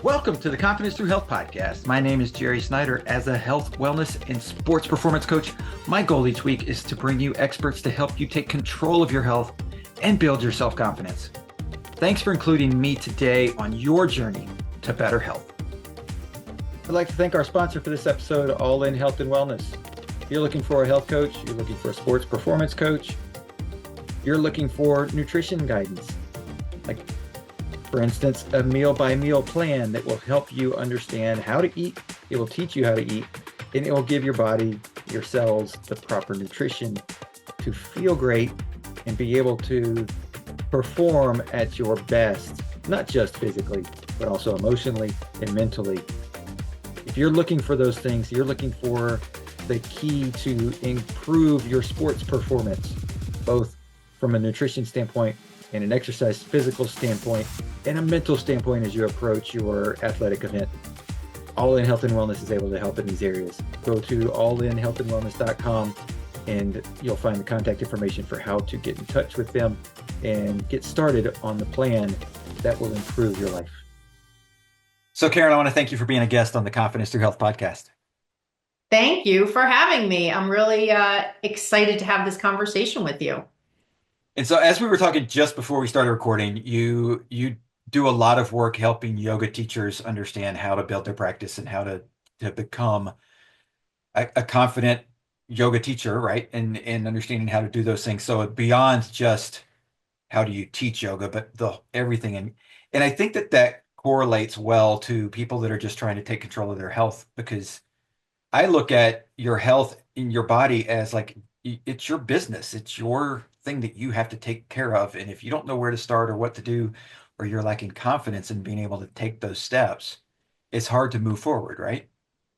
Welcome to the Confidence Through Health podcast. My name is Jerry Snyder. As a health, wellness, and sports performance coach, my goal each week is to bring you experts to help you take control of your health and build your self-confidence. Thanks for including me today on your journey to better health. I'd like to thank our sponsor for this episode, All In Health and Wellness. If you're looking for a health coach, you're looking for a sports performance coach, you're looking for nutrition guidance, like for instance, a meal-by-meal plan that will help you understand how to eat. It will teach you how to eat, and it will give your body, your cells, the proper nutrition to feel great and be able to perform at your best, not just physically, but also emotionally and mentally. If you're looking for those things, you're looking for the key to improve your sports performance, both from a nutrition standpoint and an exercise physical standpoint and a mental standpoint as you approach your athletic event. All In Health and Wellness is able to help in these areas. Go to allinhealthandwellness.com and you'll find the contact information for how to get in touch with them and get started on the plan that will improve your life. So Karen, I want to thank you for being a guest on the Confidence Through Health podcast. Thank you for having me. I'm really excited to have this conversation with you. And so as we were talking just before we started recording, you do a lot of work helping yoga teachers understand how to build their practice and how to become a confident yoga teacher, right? And understanding how to do those things. So beyond just how do you teach yoga, but everything. And I think that correlates well to people that are just trying to take control of their health, because I look at your health in your body as like, it's your business. It's your thing that you have to take care of. And if you don't know where to start or what to do, or you're lacking confidence in being able to take those steps, it's hard to move forward, right?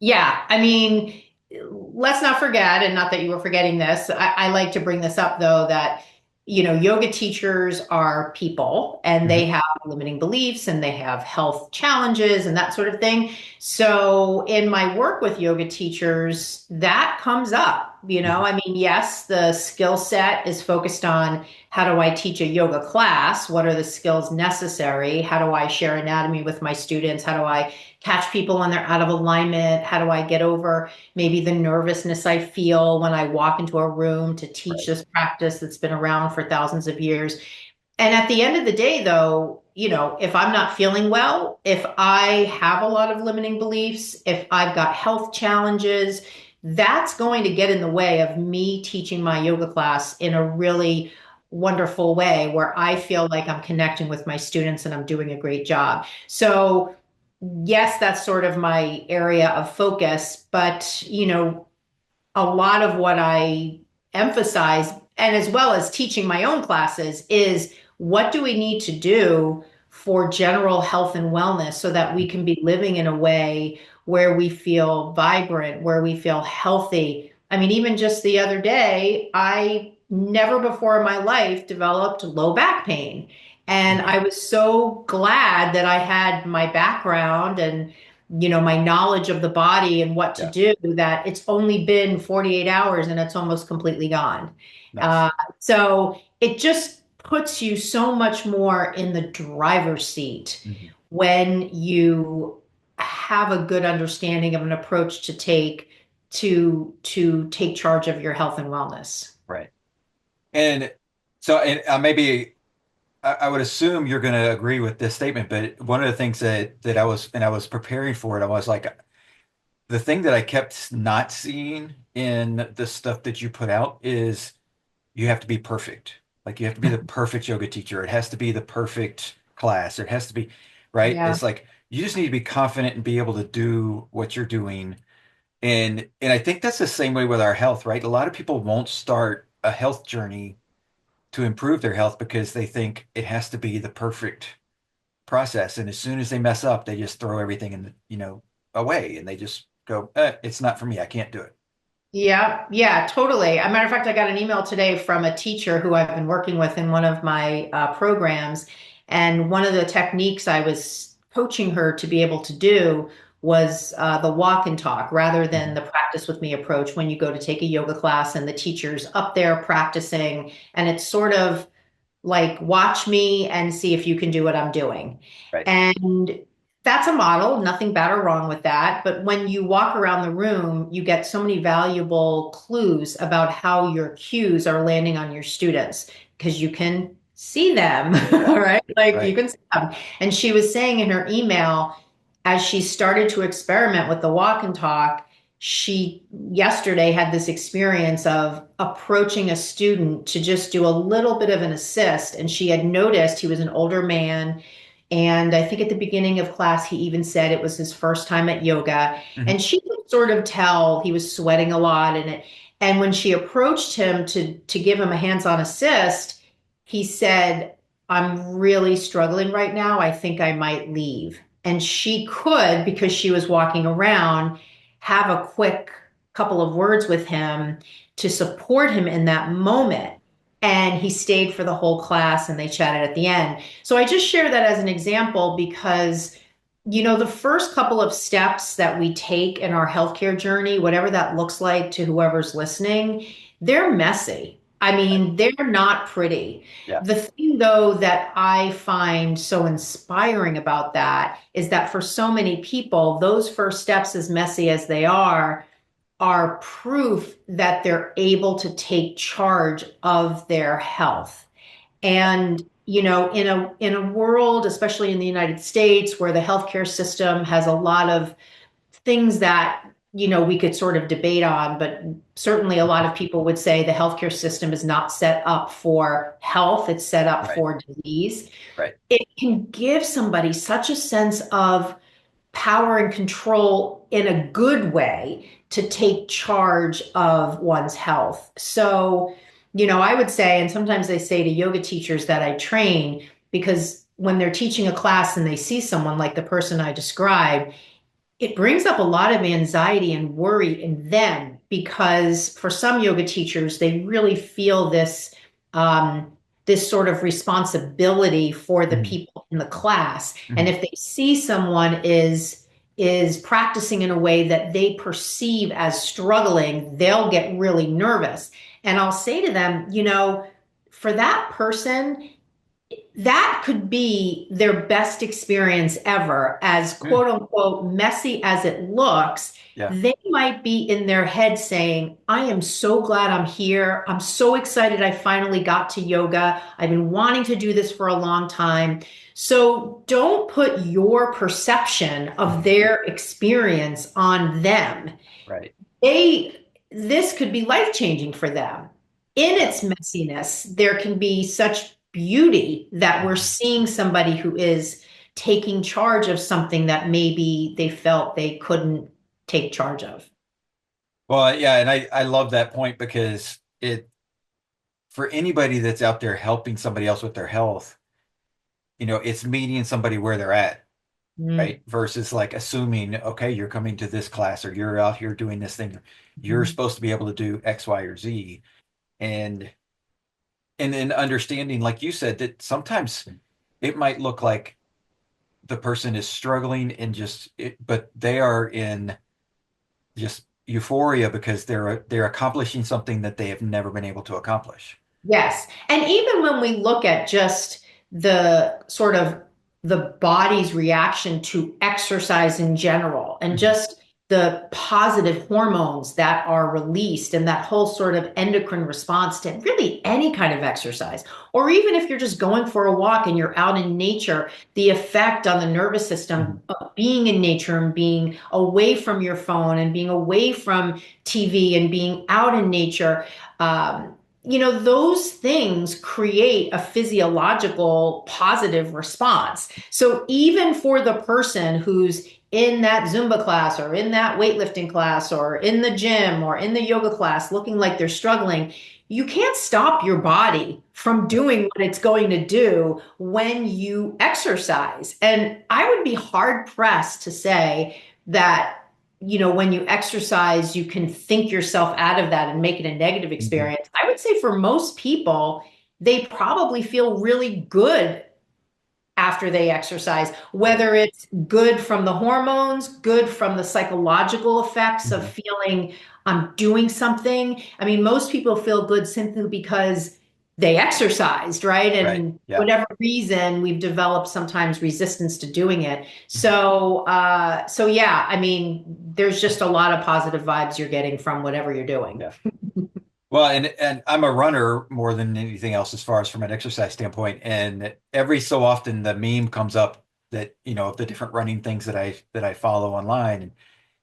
Yeah, I mean, let's not forget, and not that you were forgetting this, I like to bring this up though, that yoga teachers are people and they have limiting beliefs and they have health challenges and that sort of thing. So in my work with yoga teachers, that comes up, I mean, yes, the skill set is focused on how do I teach a yoga class? What are the skills necessary? How do I share anatomy with my students? How do I catch people when they're out of alignment? How do I get over maybe the nervousness I feel when I walk into a room to teach this practice that's been around for thousands of years? And at the end of the day, though, if I'm not feeling well, if I have a lot of limiting beliefs, if I've got health challenges, that's going to get in the way of me teaching my yoga class in a really wonderful way where I feel like I'm connecting with my students and I'm doing a great job. So yes, that's sort of my area of focus, but a lot of what I emphasize, and as well as teaching my own classes, is what do we need to do for general health and wellness so that we can be living in a way where we feel vibrant, where we feel healthy. I mean, even just the other day, I never before in my life developed low back pain. And I was so glad that I had my background and, my knowledge of the body and what to do, that it's only been 48 hours and it's almost completely gone. Nice. So it just puts you so much more in the driver's seat when you have a good understanding of an approach to take charge of your health and wellness. Right. And so, maybe I would assume you're going to agree with this statement, but one of the things that I was preparing for it, I was like, the thing that I kept not seeing in the stuff that you put out is you have to be perfect. Like you have to be the perfect yoga teacher. It has to be the perfect class. It has to be, right? Yeah. It's like, you just need to be confident and be able to do what you're doing. And I think that's the same way with our health, right? A lot of people won't start a health journey to improve their health because they think it has to be the perfect process. And as soon as they mess up, they just throw everything away and they just go, it's not for me. I can't do it. Yeah, totally. As a matter of fact, I got an email today from a teacher who I've been working with in one of my programs. And one of the techniques I was coaching her to be able to do was the walk and talk rather than the practice with me approach, when you go to take a yoga class and the teacher's up there practicing. And it's sort of like, watch me and see if you can do what I'm doing. Right. And That's a model, nothing bad or wrong with that. But when you walk around the room, you get so many valuable clues about how your cues are landing on your students because you can see them, all right? Like you Right. can see them. And she was saying in her email, as she started to experiment with the walk and talk, she yesterday had this experience of approaching a student to just do a little bit of an assist. And she had noticed he was an older man, and I think at the beginning of class, he even said it was his first time at yoga. Mhm. And she could sort of tell he was sweating a lot in it. And when she approached him to give him a hands-on assist, he said, I'm really struggling right now. I think I might leave. And she could, because she was walking around, have a quick couple of words with him to support him in that moment. And he stayed for the whole class and they chatted at the end. So I just share that as an example because, the first couple of steps that we take in our healthcare journey, whatever that looks like to whoever's listening, they're messy. I mean, they're not pretty. Yeah. The thing, though, that I find so inspiring about that is that for so many people, those first steps, as messy as they are proof that they're able to take charge of their health. And in a world, especially in the United States, where the healthcare system has a lot of things that we could sort of debate on, but certainly a lot of people would say the healthcare system is not set up for health, it's set up Right. for disease. Right. It can give somebody such a sense of power and control in a good way to take charge of one's health. So, I would say, and sometimes I say to yoga teachers that I train, because when they're teaching a class and they see someone like the person I described, it brings up a lot of anxiety and worry in them because for some yoga teachers, they really feel this sort of responsibility for the Mhm. people in the class. And Mhm. if they see someone is practicing in a way that they perceive as struggling, they'll get really nervous. And I'll say to them, for that person, that could be their best experience ever, as Mm. quote unquote messy as it looks. Yeah. They might be in their head saying, I am so glad I'm here. I'm so excited I finally got to yoga. I've been wanting to do this for a long time. So don't put your perception of Mhm. their experience on them. Right. they this could be life changing for them. In Yeah. its messiness, there can be such beauty that we're Mhm. seeing somebody who is taking charge of something that maybe they felt they couldn't take charge of. Well, yeah, and I love that point because for anybody that's out there helping somebody else with their health, it's meeting somebody where they're at, Mm, right? Versus like assuming, okay, you're coming to this class or you're out here doing this thing. You're mm, supposed to be able to do X, Y, or Z. And then understanding, like you said, that sometimes it might look like the person is struggling and but they are in just euphoria because they're accomplishing something that they have never been able to accomplish. yes. And even when we look at just the sort of the body's reaction to exercise in general and Mhm. just the positive hormones that are released and that whole sort of endocrine response to really any kind of exercise, or even if you're just going for a walk and you're out in nature, the effect on the nervous system Mhm. of being in nature and being away from your phone and being away from TV and being out in nature. Those things create a physiological positive response. So even for the person who's in that Zumba class or in that weightlifting class or in the gym or in the yoga class looking like they're struggling, you can't stop your body from doing what it's going to do when you exercise. And I would be hard pressed to say that when you exercise, you can think yourself out of that and make it a negative Mhm. experience. I would say for most people, they probably feel really good after they exercise, Right. whether it's good from the hormones, good from the psychological effects of Mhm. feeling I'm doing something. I mean, most people feel good simply because they exercised, right? Right. And Yeah. whatever reason, we've developed sometimes resistance to doing it. Mhm. So yeah, I mean, there's just a lot of positive vibes you're getting from whatever you're doing. Yeah. Well, and I'm a runner more than anything else as far as from an exercise standpoint. And every so often the meme comes up that, of the different running things that I follow online. And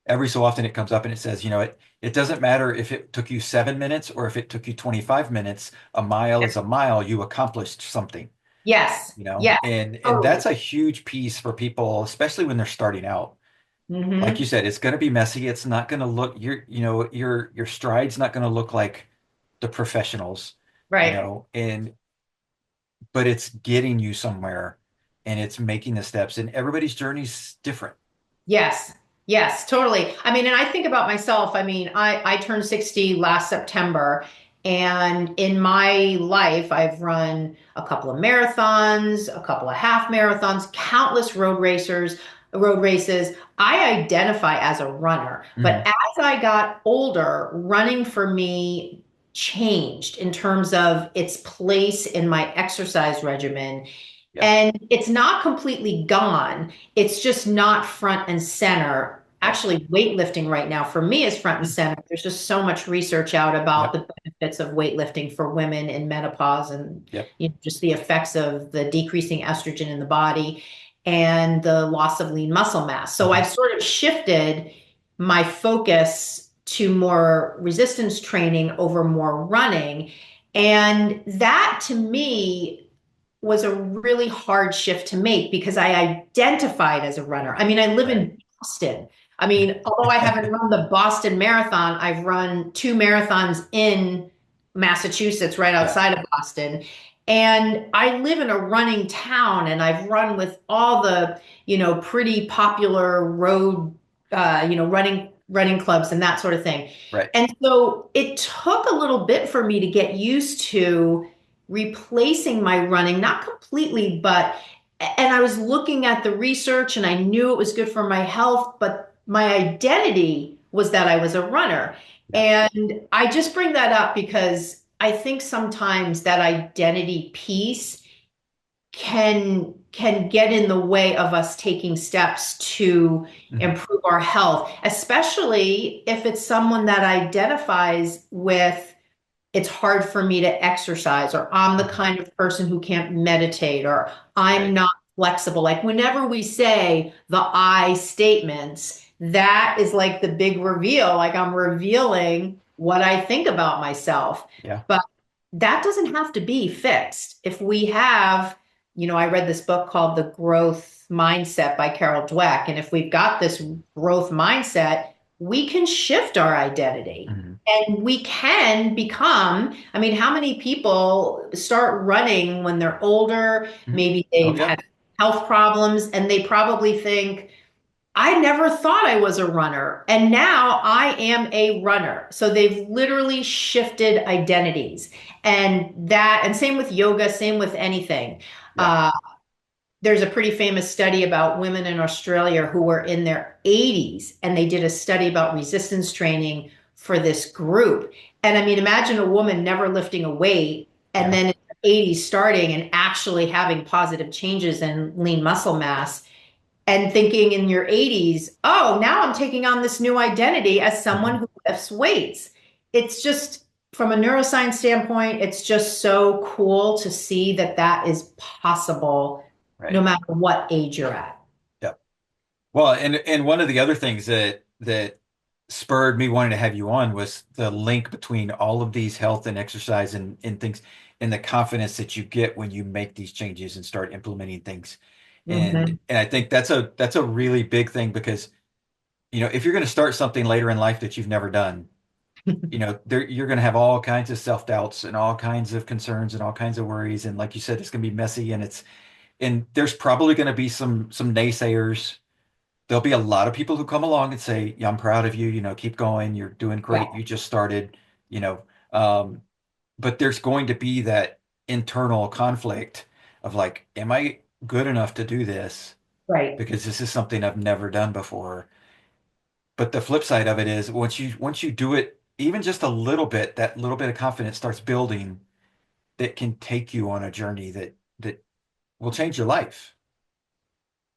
every so often it comes up and it says, it doesn't matter if it took you 7 minutes or if it took you 25 minutes, a mile is a mile, you accomplished something, Yes, yes, and totally. that's a huge piece for people, especially when they're starting out. Like you Hmm. said, it's going to be messy. It's not going to look your stride's not going to look like the professionals, Right. and but it's getting you somewhere and it's making the steps and everybody's journey's different. Yes. Yes, totally. I mean, and I think about myself. I mean, I turned 60 last September, and in my life, I've run a couple of marathons, a couple of half marathons, countless road races. I identify as a runner, but Hmm. as I got older, running for me changed in terms of its place in my exercise regimen. Yeah. And it's not completely gone. It's just not front and center. Right. Actually, weightlifting right now for me is front and center. There's just so much research out about Yep. the benefits of weightlifting for women in menopause and Yep. just the effects of the decreasing estrogen in the body and the loss of lean muscle mass. So Hmm. I've sort of shifted my focus to more resistance training over more running. And that to me was a really hard shift to make because I identified as a runner. I mean, I live Right. in Boston. I mean, although I haven't run the Boston Marathon, I've run two marathons in Massachusetts, right Yeah. outside of Boston. And I live in a running town, and I've run with all the, pretty popular road, running clubs and that sort of thing. Right. And so it took a little bit for me to get used to replacing my running, not completely, but and I was looking at the research and I knew it was good for my health, but my identity was that I was a runner. Yeah. And I just bring that up because I think sometimes that identity piece can get in the way of us taking steps to Hmm. improve our health, especially if it's someone that identifies with it's hard for me to exercise, or I'm the Hmm. kind of person who can't meditate, or I'm Right. not flexible. Like whenever we say the I statements, that is like the big reveal. Like I'm revealing what I think about myself. Yeah. But that doesn't have to be fixed. If we have, I read this book called The Growth Mindset by Carol Dweck. And if we've got this growth mindset, we can shift our identity Hmm. and we can become, I mean, how many people start running when they're older? Hmm. Maybe Oh, they've yeah. had health problems and they probably think, I never thought I was a runner. And now I am a runner. So they've literally shifted identities. And same with yoga, same with anything. Yeah. Uh, there's a pretty famous study about women in Australia who were in their 80s, and they did a study about resistance training for this group. And I mean, imagine a woman never lifting a weight and Yeah. then in her 80s starting and actually having positive changes in lean muscle mass and thinking in your 80s, oh, now I'm taking on this new identity as someone Hmm. who lifts weights. It's just, from a neuroscience standpoint, it's just so cool to see that that is possible no Right. matter what age you're at. Yeah. Well, and one of the other things that spurred me wanting to have you on was the link between all of these health and exercise and things and the confidence that you get when you make these changes and start implementing things. And Mhm. and I think that's a really big thing because if you're going to start something later in life that you've never done, you're going to have all kinds of self-doubts and all kinds of concerns and all kinds of worries, and like you said, it's going to be messy, and there's probably going to be some naysayers. There'll be a lot of people who come along and say, "Yeah, I'm proud of you. Keep going. You're doing Yeah, great. You just started." You know, um, but there's going to be that internal conflict of like, "Am I good enough to do this? right, Because this is something I've never done before." But the flip side of it is once you do it, even just a little bit, that little bit of confidence starts building. that can take you on a journey that will change your life.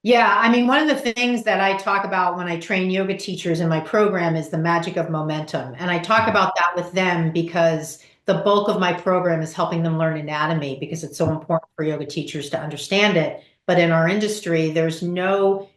Yeah, I mean, one of the things that I talk about when I train yoga teachers in my program is the magic of momentum. And I talk Mhm. about that with them because the bulk of my program is helping them learn anatomy because it's so important for yoga teachers to understand it. But in our industry, there's no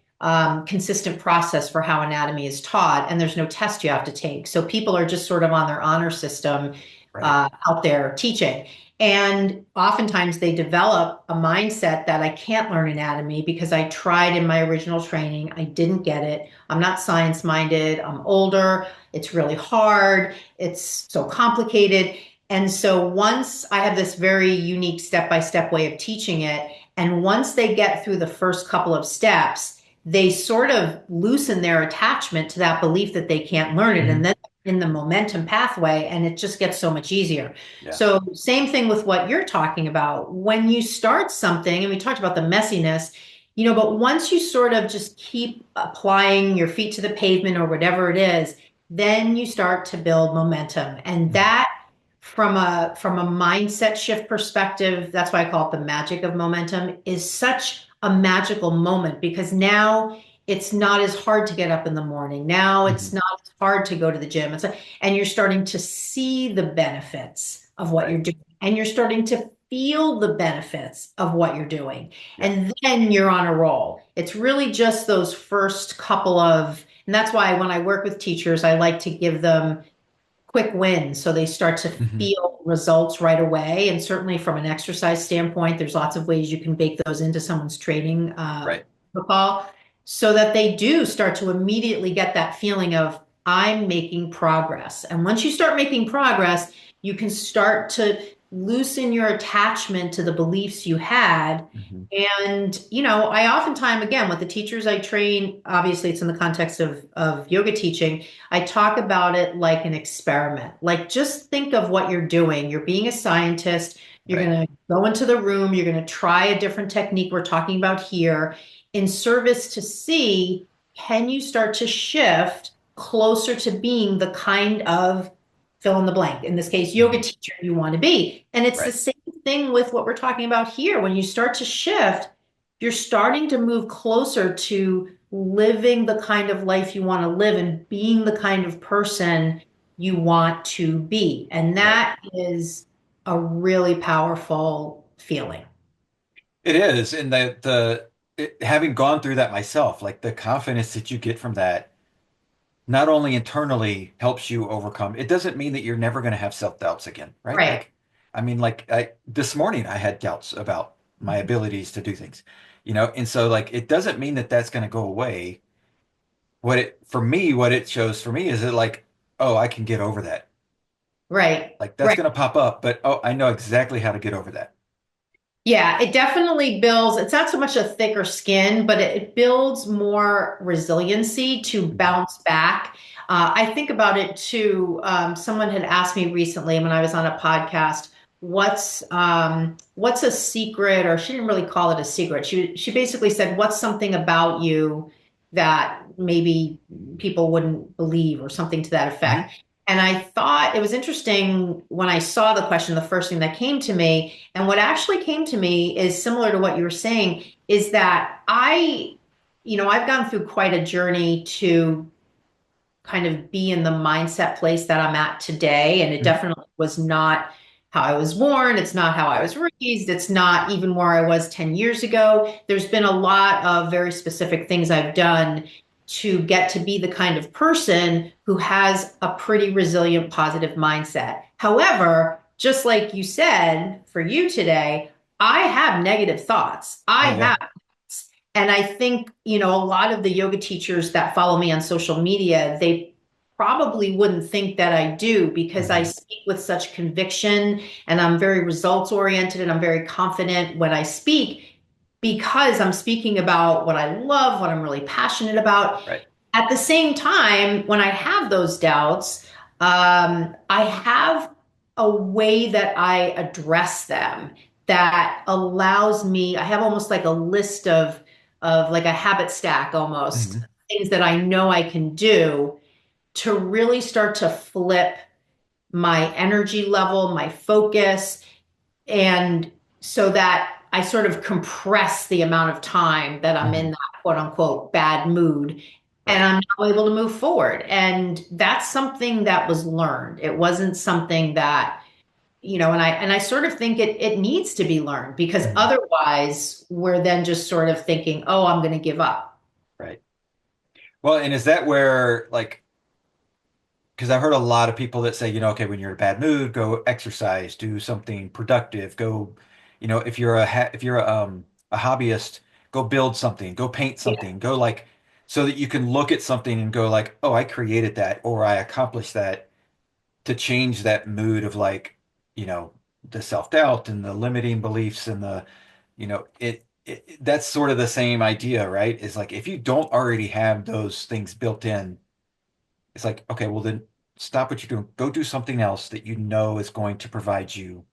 consistent process for how anatomy is taught, and there's no test you have to take. So people are just sort of on their honor system Right. out there teaching. And oftentimes they develop a mindset that I can't learn anatomy because I tried in my original training. I didn't get it. I'm not science minded. I'm older. It's really hard. It's so complicated. And so once I have this very unique step by step way of teaching it, and once they get through the first couple of steps, they sort of loosen their attachment to that belief that they can't learn it. And Mhm. then in the momentum pathway, and it just gets so much easier. Yeah. So same thing with what you're talking about. When you start something, and we talked about the messiness, but once you sort of just keep applying your feet to the pavement or whatever it is, then you start to build momentum. And Mhm. that from a mindset shift perspective, that's why I call it the magic of momentum, is such a magical moment because now it's not as hard to get up in the morning. Now it's Mhm. not as hard to go to the gym. And you're starting to see the benefits of what you're Right. doing. And you're starting to feel the benefits of what you're doing. Yeah. And then you're on a roll. It's really just those first couple of, and that's why when I work with teachers, I like to give them quick wins so they start to Mhm. feel results right away. And certainly from an exercise standpoint, there's lots of ways you can bake those into someone's training Right. protocol so that they do start to immediately get that feeling of I'm making progress. And once you start making progress, you can start to loosen your attachment to the beliefs you had. Mhm. And, I oftentimes, again, with the teachers I train, obviously it's in the context of yoga teaching, I talk about it like an experiment. Like, just think of what you're doing. You're being a scientist. You're Right. going to go into the room. You're going to try a different technique we're talking about here in service to see, can you start to shift closer to being the kind of fill in the blank, in this case, yoga Mhm. teacher you want to be. And it's the Right. same thing with what we're talking about here. When you start to shift, you're starting to move closer to living the kind of life you want to live and being the kind of person you want to be. And Right. that is a really powerful feeling. It is, and having gone through that myself, like the confidence that you get from that, not only internally helps you overcome. It doesn't mean that you're never going to have self-doubts again, right? Right. Like, I mean, like this morning I had doubts about my abilities to do things, and so like it doesn't mean that that's going to go away. What it shows for me is that like, oh, I can get over that. Right. Like that's Right. going to pop up, but oh, I know exactly how to get over that. Yeah, it definitely builds, it's not so much a thicker skin, but it builds more resiliency to Mhm. bounce back. I think about it too. Someone had asked me recently when I was on a podcast, what's a secret, or she didn't really call it a secret. She basically said, what's something about you that maybe people wouldn't believe, or something to that Mhm. effect. And I thought it was interesting when I saw the question, the first thing that came to me, and what actually came to me is similar to what you were saying, is that I've gone through quite a journey to kind of be in the mindset place that I'm at today. And it Mhm. definitely was not how I was born. It's not how I Right. was raised. It's not even where I was 10 years ago. There's been a lot of very specific things I've done to get to be the kind of person who has a pretty resilient, positive mindset. However, just like you said, for you today, I have negative thoughts. I Oh yeah. have and I think, a lot of the yoga teachers that follow me on social media, they probably wouldn't think that I do because I Mhm. speak with such conviction and I'm very results oriented and I'm very confident when I speak because I'm speaking about what I love, what I'm really passionate about. Right. At the same time, when I have those doubts, I have a way that I address them that allows me, I have almost like a list of like a habit stack almost, Mhm. things that I know I can do to really start to flip my energy level, my focus, and so that I sort of compress the amount of time that I'm Hmm. in that quote unquote bad mood, and Right. I'm now able to move forward. And that's something that was learned. It wasn't something that, and I sort of think it needs to be learned, because Hmm. otherwise we're then just sort of thinking, oh, I'm going to give up. Right. Well, and is that where like because I've heard a lot of people that say, okay, when you're in a bad mood, go exercise, do something productive, go, if you're a hobbyist, go build something, go paint Yeah. something, go like so that you can look at something and go like, oh, I created that or I accomplished that to change that mood of like, you know, the self-doubt and the limiting beliefs and the, that's sort of the same idea, right? Is like if you don't already have those things built in, it's like, okay, well then stop what you're doing. Go do something else that you know is going to provide you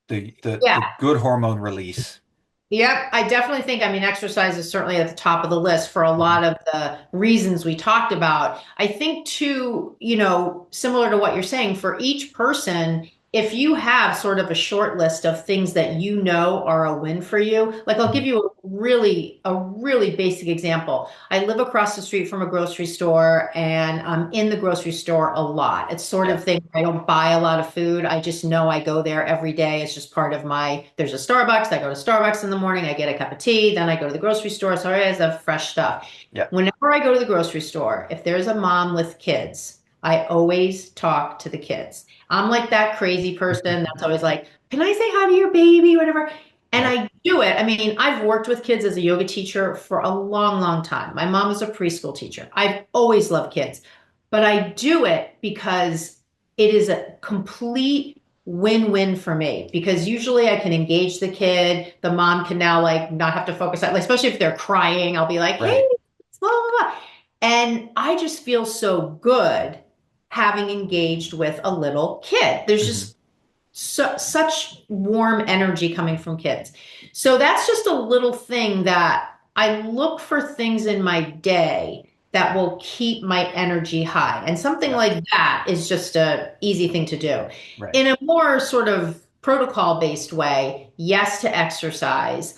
the Yeah. good hormone release. Yep, I definitely think, I mean, exercise is certainly at the top of the list for a Mhm. lot of the reasons we talked about. I think too, similar to what you're saying, for each person, if you have sort of a short list of things that you know are a win for you, like I'll give Mhm. you a really basic example. I live across the street from a grocery store, and I'm in the grocery store a lot. It's sort Yeah. of thing, I don't buy a lot of food. I just know I go there every day. It's just part of there's a Starbucks. I go to Starbucks in the morning. I get a cup of tea. Then I go to the grocery store. So I always have fresh stuff. Yeah. Whenever I go to the grocery store, if there's a mom with kids, I always talk to the kids. I'm like that crazy person that's always like, can I say hi to your baby, whatever? And Right. I do it. I mean, I've worked with kids as a yoga teacher for a long, long time. My mom was a preschool teacher. I've always loved kids, but I do it because it is a complete win-win for me, because usually I can engage the kid. The mom can now like not have to focus on, like, especially if they're crying, I'll be like, hey, Right. blah, blah, blah. And I just feel so good having engaged with a little kid. There's Hmm. just such warm energy coming from kids. So that's just a little thing that I look for, things in my day that will keep my energy high. And something Yeah. like that is just a easy thing to do. Right. In a more sort of protocol based way, yes to exercise.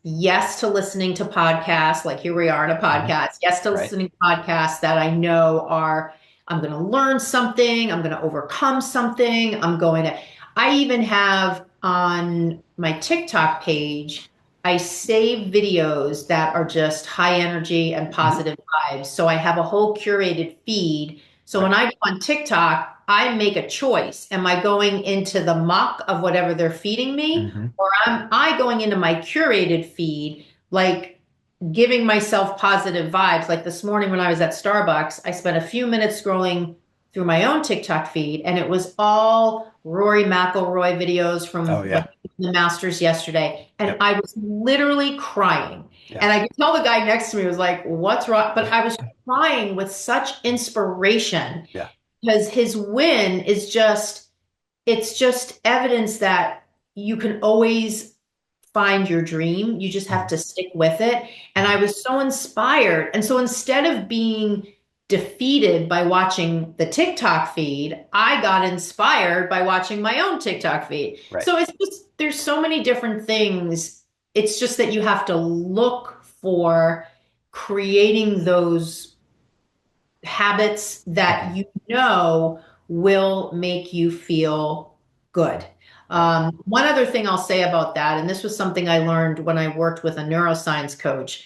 Yes to listening to podcasts, like here we are in a Hmm. podcast. Yes to Right. listening to podcasts that I know are, I'm going to learn something. I'm going to overcome something. I even have on my TikTok page, I save videos that are just high energy and Hmm. positive vibes. So I have a whole curated feed. So when Right. I go on TikTok, I make a choice. Am I going into the muck of whatever they're feeding me? Hmm. Or am I going into my curated feed, like giving myself positive vibes? Like this morning when I was at Starbucks, I spent a few minutes scrolling through my own TikTok feed, and it was all Rory McIlroy videos Oh from when yeah. he was in the Masters yesterday. And Yep. I was literally crying. Yeah. And I could tell the guy next to me was like, what's wrong? But I was crying with such inspiration, Yeah. because his win is just, it's just evidence that you can always find your dream. You just have Hmm. to stick with it. And I Hmm. was so inspired. And so instead of being defeated by watching the TikTok feed, I got inspired by watching my own TikTok feed. Right. So it's just, there's so many different things. It's just that you have to look for creating those habits Hmm. that will make you feel good. Right. One other thing I'll say about that, and this was something I learned when I worked with a neuroscience coach,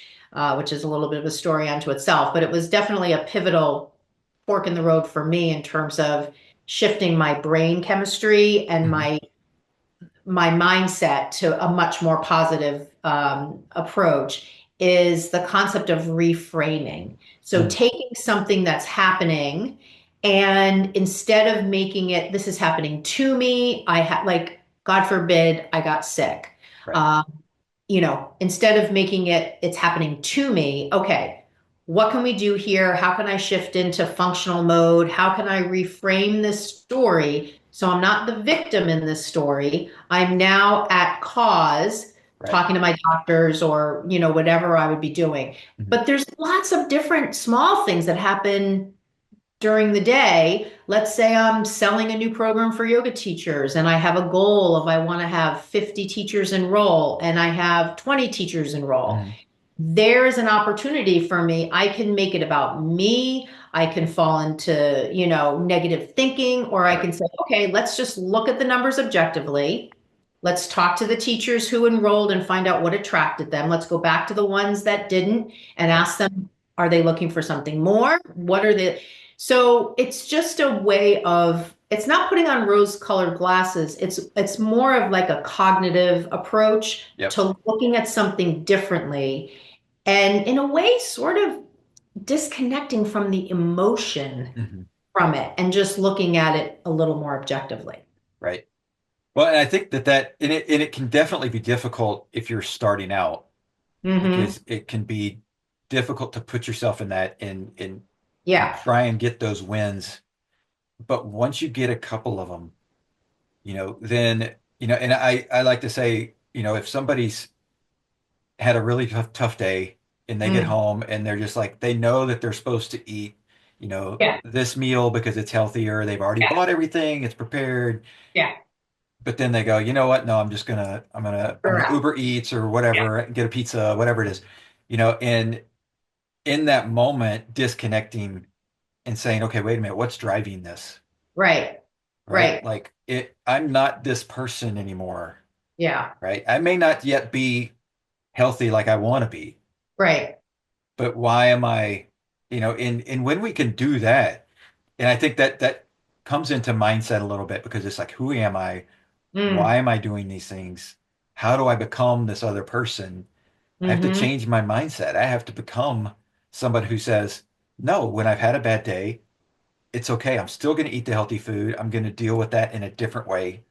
which is a little bit of a story unto itself, but it was definitely a pivotal fork in the road for me in terms of shifting my brain chemistry and Hmm. my mindset to a much more positive approach, is the concept of reframing. So Hmm. taking something that's happening, and instead of making it, this is happening to me, like, God forbid, I got sick. Right. Um, instead of making it, it's happening to me. Okay, what can we do here? How can I shift into functional mode? How can I reframe this story so I'm not the victim in this story? I'm now at cause, Right. talking to my doctors, or, whatever I would be doing. Hmm. But there's lots of different small things that happen during the day, let's say I'm selling a new program for yoga teachers and I have a goal of I want to have 50 teachers enroll and I have 20 teachers enroll. Mhm. There's an opportunity for me. I can make it about me. I can fall into, negative thinking, or I Right. can say, okay, let's just look at the numbers objectively. Let's talk to the teachers who enrolled and find out what attracted them. Let's go back to the ones that didn't and Right. ask them, are they looking for something more? What are the, so it's just a way of, it's not putting on rose-colored glasses. It's more of like a cognitive approach Yep. to looking at something differently and in a way sort of disconnecting from the emotion Mhm. from it and just looking at it a little more objectively. Right. Well, and I think and it can definitely be difficult if you're starting out Mm-hmm. because it can be difficult to put yourself in that and Yeah. try and get those wins. But once you get a couple of them, then, and I like to say, if somebody's had a really tough day and they get Mm. home and they're just like, they know that they're supposed to eat, Yeah. this meal because it's healthier. They've already Yeah. bought everything, it's prepared. Yeah. But then they go, you know what? No, I'm gonna Correct. Uber Eats or Yeah. whatever, get a pizza, whatever it is, and in that moment, disconnecting and saying, okay, wait a minute, what's driving this? Right. Right? Right. Like I'm not this person anymore, Yeah. right? I may not yet be healthy like I want to be, Right. but why am I, and when we can do that, and I think that comes into mindset a little bit because it's like, who am I? Why Mm. am I doing these things? How do I become this other person? I have to Mm-hmm. change my mindset. I have to become somebody who says, no, when I've had a bad day, it's okay. I'm still going to eat the healthy food. I'm going to deal with that in a different way.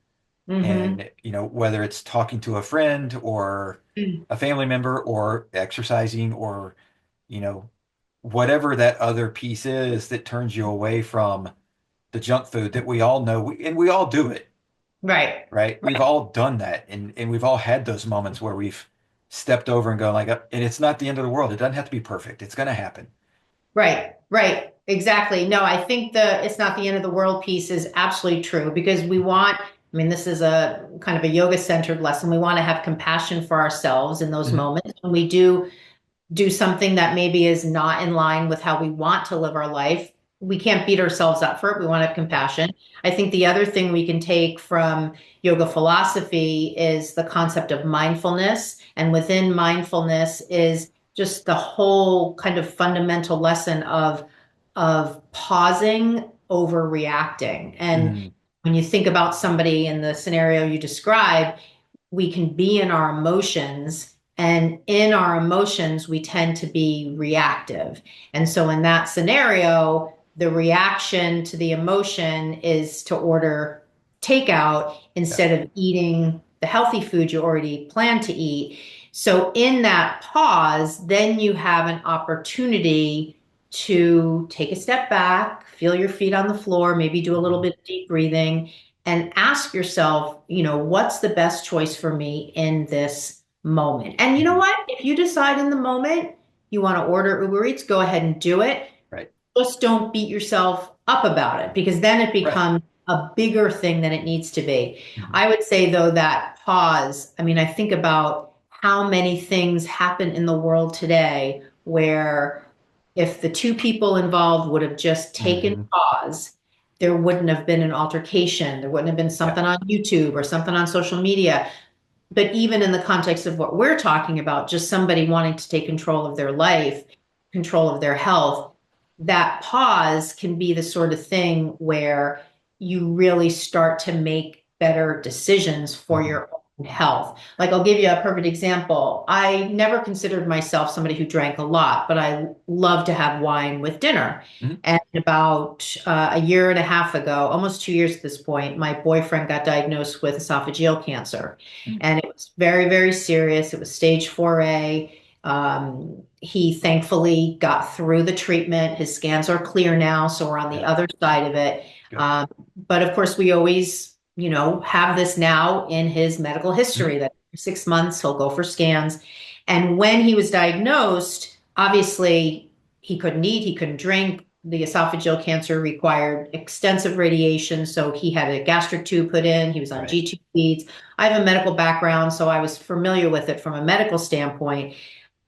Mm-hmm. And, whether it's talking to a friend or Mm. a family member or exercising or, you know, whatever that other piece is that turns you away from the junk food that we all know, and we all do it, Right. right? We've Right. all done that, and we've all had those moments where we've stepped over and gone like, and it's not the end of the world. It doesn't have to be perfect. It's going to happen. Right, right, exactly. No, I think the it's not the end of the world piece is absolutely true because we want, I mean, this is a kind of a yoga centered lesson. We want to have compassion for ourselves in those Hmm. moments when we do something that maybe is not in line with how we want to live our life. We can't beat ourselves up for it. We want to have compassion. I think the other thing we can take from yoga philosophy is the concept of mindfulness. And within mindfulness is just the whole kind of fundamental lesson of pausing over reacting. And Hmm. when you think about somebody in the scenario you described, we can be in our emotions, and in our emotions we tend to be reactive, and so in that scenario the reaction to the emotion is to order takeout Yeah. instead of eating the healthy food you already planned to eat. So in that pause then you have an opportunity to take a step back, feel your feet on the floor, maybe do a little Mhm. bit of deep breathing, and ask yourself, what's the best choice for me in this moment? And you know Mhm. what? If you decide in the moment you want to order Uber Eats, go ahead and do it. Right. Just don't beat yourself up about it because then it Right. becomes a bigger thing than it needs to be. Mhm. I would say, though, that pause, I mean, I think about how many things happen in the world today where if the two people involved would have just taken Mhm. pause, there wouldn't have been an altercation. There wouldn't have been Yeah. something on YouTube or something on social media. But even in the context of what we're talking about, just somebody wanting to take control of their life, control of their health, that pause can be the sort of thing where you really start to make better decisions for Mhm. your own health. Like, I'll give you a perfect example. I never considered myself somebody who drank a lot, but I love to have wine with dinner. Mhm. And about a year and a half ago, almost 2 years at this point, my boyfriend got diagnosed with esophageal cancer. Mhm. And it was very, very serious. It was stage 4A. He thankfully got through the treatment. His scans are clear now, so we're on the Yeah. other side of it. Good. Um, but of course, we always, have this now in his medical Mhm. history that 6 months he'll go for scans. And when he was diagnosed, obviously he couldn't eat, he couldn't drink. the esophageal cancer required extensive radiation. So he had a gastric tube put in. He was on Right. G-tube feeds. I have a medical background, so I was familiar with it from a medical standpoint.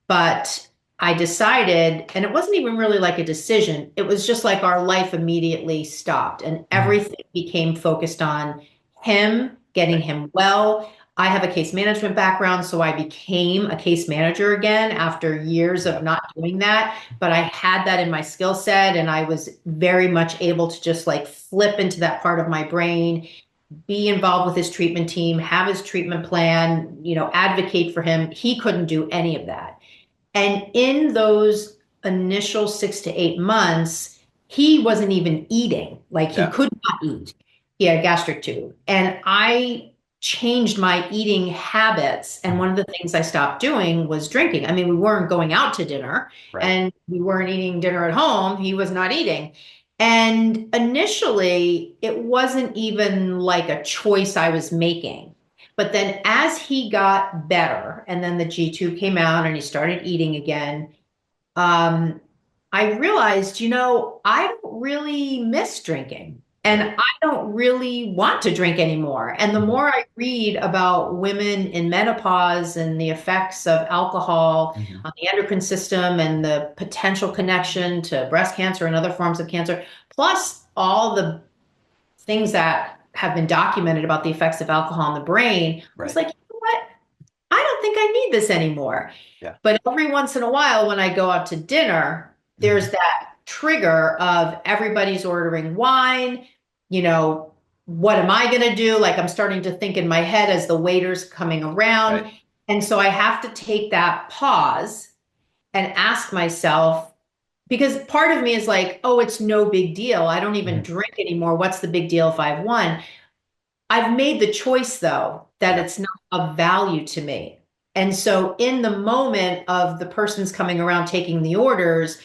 But I decided, and it wasn't even really like a decision, it was just like our life immediately stopped and Mhm. everything became focused on him, getting Right. him well. I have a case management background, so I became a case manager again after years of Yeah. not doing that. But I had that in my skill set, and I was very much able to just like flip into that part of my brain, be involved with his treatment team, have his treatment plan, advocate for him. He couldn't do any of that. And in those initial 6 to 8 months, he wasn't even eating. Like he Yeah. could not eat. He had a gastric tube. And I changed my eating habits. And Mhm. one of the things I stopped doing was drinking. I mean, we weren't going out to dinner Right. and we weren't eating dinner at home. He was not eating. And initially, it wasn't even like a choice I was making. But then as he got better and then the G-tube came out and he started eating again, um, I realized, I don't really miss drinking and Right. I don't really want to drink anymore. And the Mhm. more I read about women in menopause and the effects of alcohol Mhm. on the endocrine system and the potential connection to breast cancer and other forms of cancer, plus all the things that have been documented about the effects of alcohol on the brain, I was Right. like, you know what? I don't think I need this anymore. Yeah. But every once in a while, when I go out to dinner, Mhm. there's that trigger of everybody's ordering wine. You know, what am I going to do? Like I'm starting to think in my head as the waiter's coming Right. around. And so I have to take that pause and ask myself, because part of me is like, oh, it's no big deal. I don't even Mhm. drink anymore. What's the big deal if I've won? I've made the choice, though, that Yeah. it's not of value to me. And so, in the moment of the person's coming around taking the orders,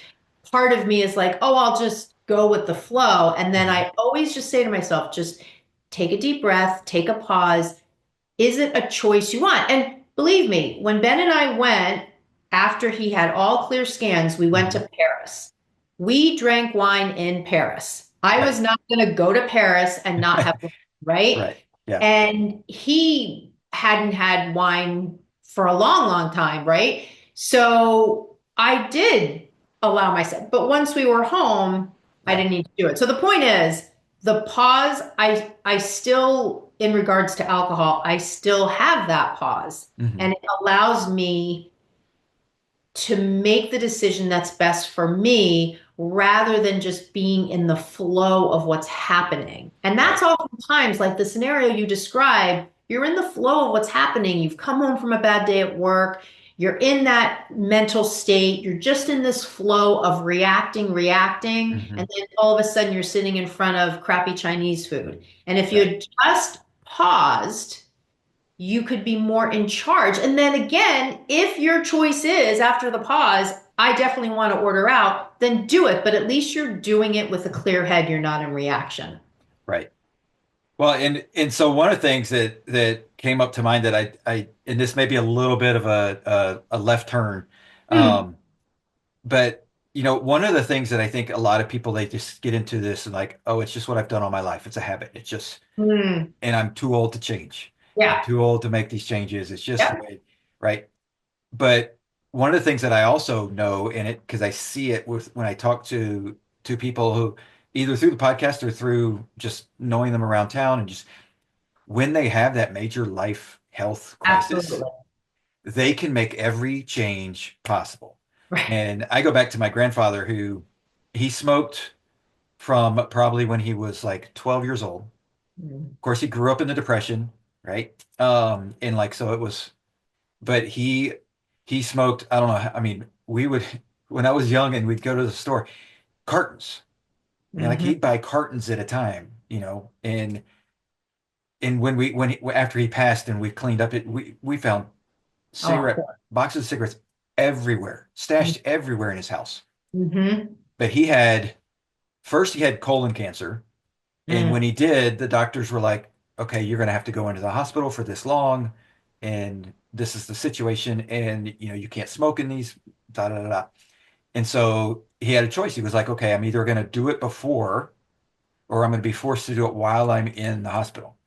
part of me is like, oh, I'll just go with the flow. And then Mhm. I always just say to myself, just take a deep breath, take a pause. Is it a choice you want? And believe me, when Ben and I went, after he had all clear scans, we went Mhm. to Paris. We drank wine in Paris. I Right. was not going to go to Paris and not have wine, right? Right. Yeah. And he hadn't had wine for a long, long time, right? So I did allow myself. But once we were home, I Yeah. didn't need to do it. So the point is, the pause, I still, in regards to alcohol, I still have that pause. Mhm. And it allows me to make the decision that's best for me rather than just being in the flow of what's happening. And that's Right. oftentimes like the scenario you describe, you're in the flow of what's happening. You've come home from a bad day at work. You're in that mental state. You're just in this flow of reacting. Mhm. And then all of a sudden you're sitting in front of crappy Chinese food. And if you Right. had just paused, you could be more in charge. And then again, if your choice is after the pause, I definitely want to order out, then do it. But at least you're doing it with a clear head. You're not in reaction. Right. Well, and so one of the things that came up to mind that I and this may be a little bit of a left turn, Hmm. um, but one of the things that I think a lot of people they just get into this and like, oh, it's just what I've done all my life. It's a habit. It's just, Hmm. and I'm too old to change. I'm Yeah. too old to make these changes. It's just the Yep. way, right? But one of the things that I also know in it, because I see it with when I talk to people who either through the podcast or through just knowing them around town and just when they have that major life health crisis, Absolutely. they can make every change possible. Right. And I go back to my grandfather who he smoked from probably when he was like 12 years old. Hmm. Of course, he grew up in the Depression, right? And like so it was but he smoked, I don't know, I mean, we would when I was young and we'd go to the store, cartons. Like Hmm. he'd buy cartons at a time, and after he passed and we cleaned up it, we found Oh, cigarette poor. boxes of cigarettes everywhere, stashed everywhere in his house. Mm-hmm. But first he had colon cancer, and when Mm. he did, the doctors were like, "Okay, you're going to have to go into the hospital for this long, and this is the situation, and you can't smoke in these da da da da." And so he had a choice. He was like, okay, I'm either going to do it before or I'm going to be forced to do it while I'm in the hospital.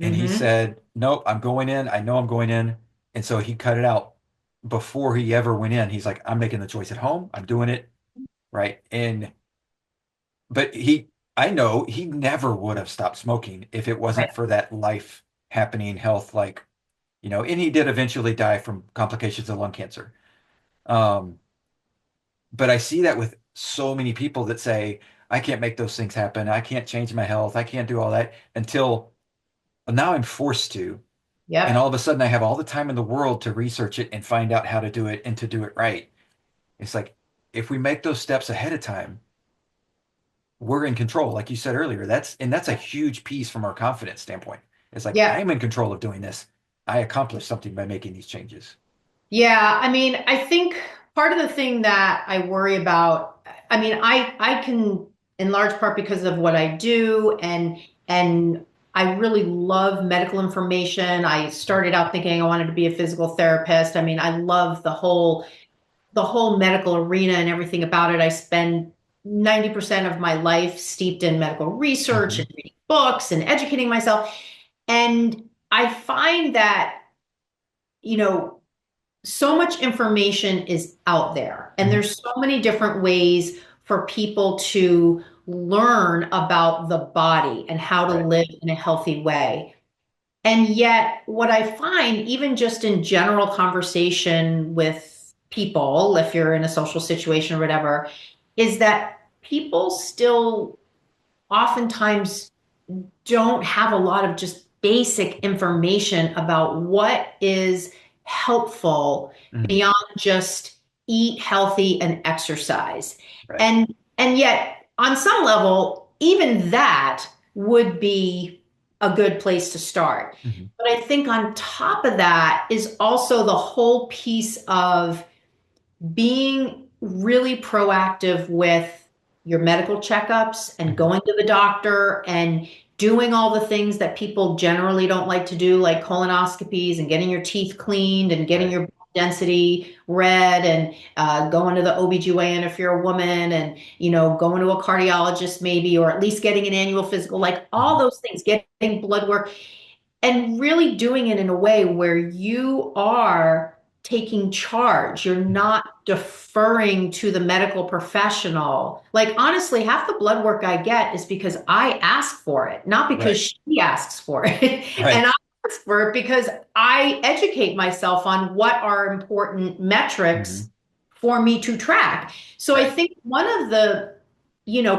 And he Hmm. said, nope, I'm going in. I know I'm going in. And so he cut it out before he ever went in. He's like, I'm making the choice at home. I'm doing it. Right. But I know he never would have stopped smoking if it Right. wasn't for that life happening health, like, and he did eventually die from complications of lung cancer. Um, but I see that with so many people that say, I can't make those things happen. I can't change my health. I can't do all that until now I'm forced to. And all Yep. of a sudden I have all the time in the world to research it and find out how to do it and to do it right. It's like if we make those steps ahead of time, we're in control. Like you said earlier, that's a huge piece from our confidence standpoint. It's like Yep. I'm in control of doing this. I accomplished something by making these changes. Yeah, I mean, I think part of the thing that I worry about, I mean, I can in large part because of what I do and I really love medical information. I started out thinking I wanted to be a physical therapist. I mean, I love the whole medical arena and everything about it. I spend 90% of my life steeped in medical research Hmm. and reading books and educating myself. And I find that, you know, so much information is out there, and Hmm. there's so many different ways for people to learn about the body and how to Right. live in a healthy way. And yet, what I find, even just in general conversation with people, if you're in a social situation or whatever, is that people still oftentimes don't have a lot of just basic information about what is helpful Hmm. beyond just eat healthy and exercise. Right. And yet on some level even that would be a good place to start. Hmm. But I think on top of that is also the whole piece of being really proactive with your medical checkups and Hmm. going to the doctor and doing all the things that people generally don't like to do, like colonoscopies and getting your teeth cleaned and getting Right. your density read and going to the OBGYN if you're a woman and going to a cardiologist maybe, or at least getting an annual physical, like all Hmm. those things, getting blood work and really doing it in a way where you are taking charge. You're Hmm. not deferring to the medical professional. Like, honestly, half the blood work I get is because I ask for it, not because Right. she asks for it. And Right. I ask for it because I educate myself on what are important Hmm. metrics for me to track. So I Right. think one of the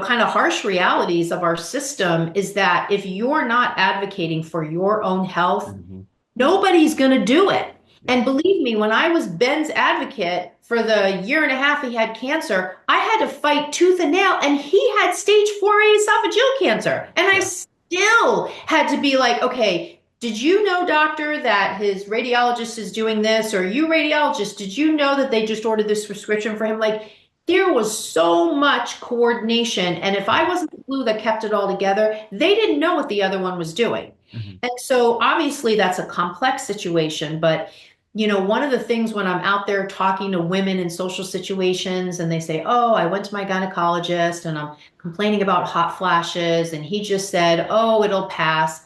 kind of harsh realities of our system is that if you're not advocating for your own health, Hmm. nobody's going to do it. Yeah. And believe me, when I was Ben's advocate for the year and a half he had cancer, I had to fight tooth and nail, and he had stage 4A esophageal cancer. And I Yeah. still had to be like, okay, did you know, doctor, that his radiologist is doing this? Or you radiologist, did you know that they just ordered this prescription for him? Like, there was so much coordination. And if Yeah. I wasn't the glue that kept it all together, they didn't know what the other one was doing. Hmm. And so obviously that's a complex situation, but one of the things when I'm out there talking to women in social situations and they say, "Oh, I went to my gynecologist and I'm complaining about hot flashes and he just said, "Oh, it'll pass."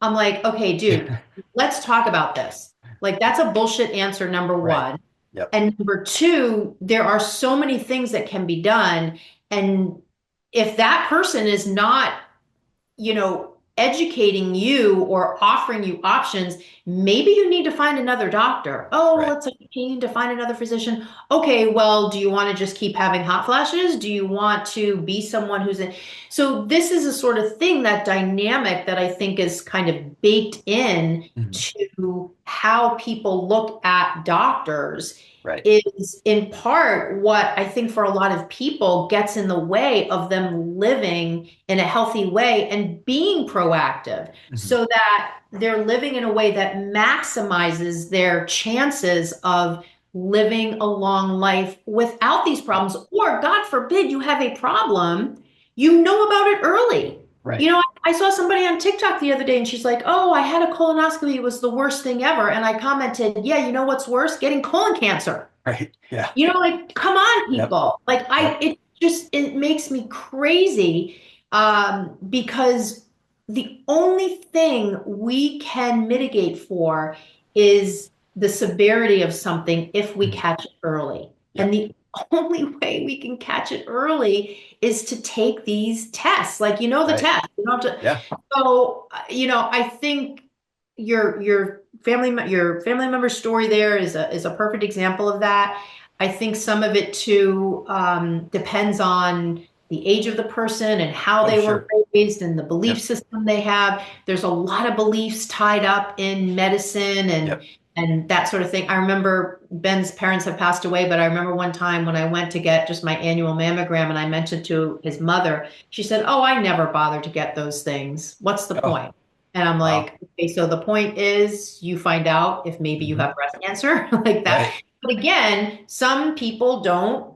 I'm like, "Okay, dude, let's talk about this." Like that's a bullshit answer, number Right. one. Yep. And number two, there are so many things that can be done. And if that person is not educating you or offering you options, maybe you need to find another doctor. Oh, well, Right. it's a pain to find another physician. Okay, well, do you want to just keep having hot flashes? Do you want to be someone who's in? So this is a sort of thing, that dynamic that I think is kind of baked in Hmm. to how people look at doctors Right. is in part what I think for a lot of people gets in the way of them living in a healthy way and being proactive Hmm. so that they're living in a way that maximizes their chances of living a long life without these problems. Or, God forbid, you have a problem, you know about it early. Right. I saw somebody on TikTok the other day and she's like, "Oh, I had a colonoscopy. It was the worst thing ever." And I commented, "Yeah, you know what's worse? Getting colon cancer." Right. Yeah. Like, come on, Yep. people. Like, Yep. just, it makes me crazy, because the only thing we can mitigate for is the severity of something if we Mhm. catch it early. Yeah. And the only way we can catch it early is to take these tests. Like, the Right. test. You don't have to. Yeah. So, I think your family member story there is a perfect example of that. I think some of it too, depends on the age of the person and how Oh, they were sure. raised and the belief Yep. system they have. There's a lot of beliefs tied up in medicine and Yep. that sort of thing. I remember Ben's parents have passed away, but I remember one time when I went to get just my annual mammogram and I mentioned to his mother, she said, "Oh, I never bother to get those things. What's the Oh, point?" And I'm wow. like, "Okay, so the point is you find out if maybe you Hmm. have breast cancer," like that. Right. But again, some people don't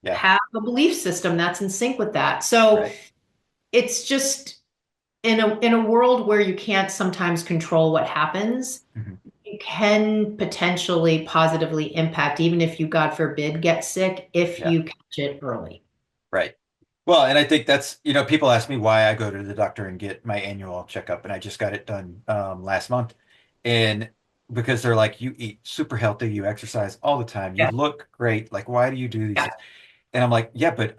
Yeah. have a belief system that's in sync with that. So Right. it's just in a world where you can't sometimes control what happens, Hmm. you can potentially positively impact, even if you, God forbid, get sick, if Yeah. you catch it early. Right. Well, and I think that's, people ask me why I go to the doctor and get my annual checkup, and I just got it done last month. And because they're like, you eat super healthy, you exercise all the time, you Yeah, look great. Like, why do you do these yeah, things? And I'm like, yeah, but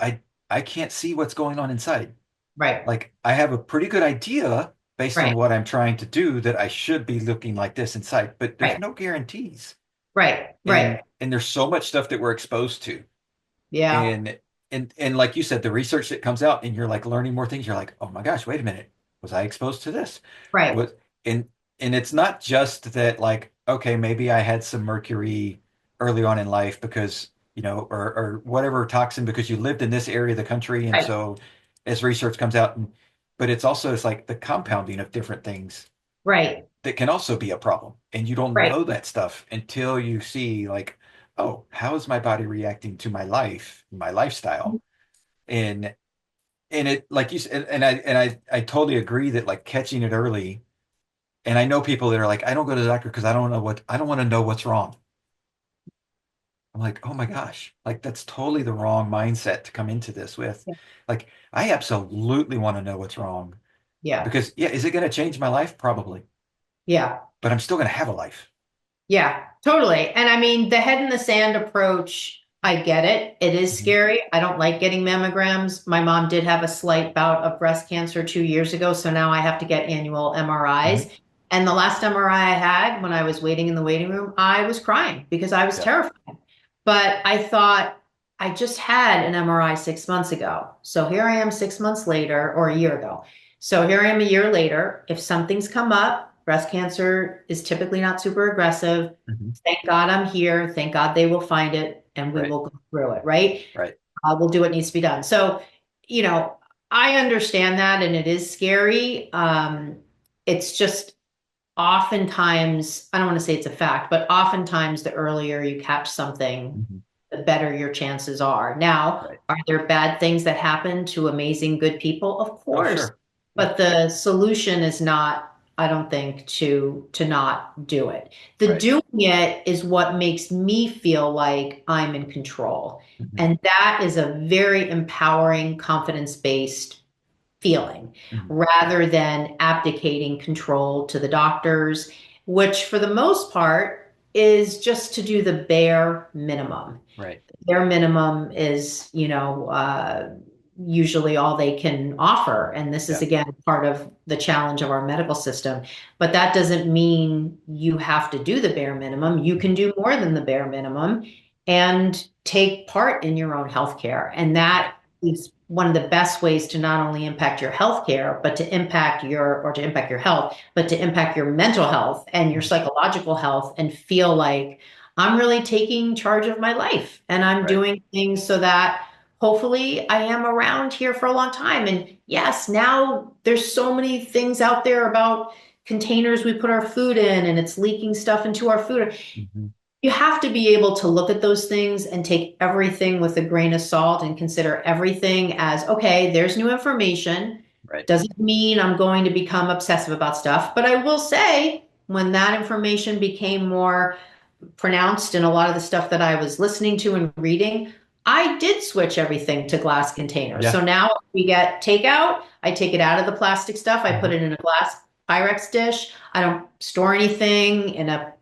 I can't see what's going on inside. right, Like, I have a pretty good idea based on right, what I'm trying to do that I should be looking like this inside, but there's right, no guarantees. right, right. And there's so much stuff that we're exposed to. Yeah, And and like you said, the research that comes out and you're like learning more things, you're like, oh my gosh, wait a minute. Was I exposed to this? right, Was and and it's not just that like, okay, maybe I had some mercury early on in life because, or whatever toxin because you lived in this area of the country. And right, so as research comes out but it's like the compounding of different things right, that can also be a problem. And you don't right. know that stuff until you see like, oh, how is my body reacting to my life, my lifestyle? And it like you said, and I totally agree that like catching it early, and I know people that are like, I don't go to the doctor because I don't want to know what's wrong. I'm like, oh my gosh, like that's totally the wrong mindset to come into this with. Like, I absolutely want to know what's wrong Yeah, because yeah, is it going to change my life? Probably, yeah. but I'm still going to have a life. Yeah, totally. And I mean, the head in the sand approach, I get it. It is Hmm. scary. I don't like getting mammograms. My mom did have a slight bout of breast cancer 2 years ago, so now I have to get annual MRIs. Hmm. And the last MRI I had when I was waiting in the waiting room, I was crying because I was Yeah. terrified. But I thought I just had an MRI 6 months ago. So here I am 6 months later, or a year ago. So here I am a year later. If something's come up, breast cancer is typically not super aggressive. Hmm. Thank God I'm here. Thank God they will find it and we Right. will go through it, right? Right. We'll do what needs to be done. So, you know, I understand that and it is scary. It's just oftentimes, I don't want to say it's a fact, but oftentimes the earlier you catch something, Hmm. the better your chances are. Now, Right. are there bad things that happen to amazing good people? Of Oh, course. sure. Yeah. But the solution is not, I don't think, to not do it. The Right. doing it is what makes me feel like I'm in control. Hmm. And that is a very empowering, confidence-based feeling Hmm. rather than abdicating control to the doctors, which for the most part is just to do the bare minimum. Right. Bare minimum is, usually all they can offer. And this is, Yeah. again, part of the challenge of our medical system. But that doesn't mean you have to do the bare minimum. You can Mhm. do more than the bare minimum and take part in your own healthcare. And Right. that is one of the best ways to not only impact your healthcare, but to impact your health, but to impact your mental health and your Mhm. psychological health and feel like I'm really taking charge of my life and I'm Right. doing things so that hopefully I am around here for a long time. And yes, now there's so many things out there about containers we put our food in and it's leaking stuff into our food. Hmm. You have to be able to look at those things and take everything with a grain of salt and consider everything as, okay, there's new information. Right. Doesn't mean I'm going to become obsessive about stuff. But I will say, when that information became more pronounced in a lot of the stuff that I was listening to and reading, I did switch everything to glass containers. Yeah. So now if we get takeout, I take it out of the plastic stuff. I put Mhm. it in a glass Pyrex dish. I don't store anything in a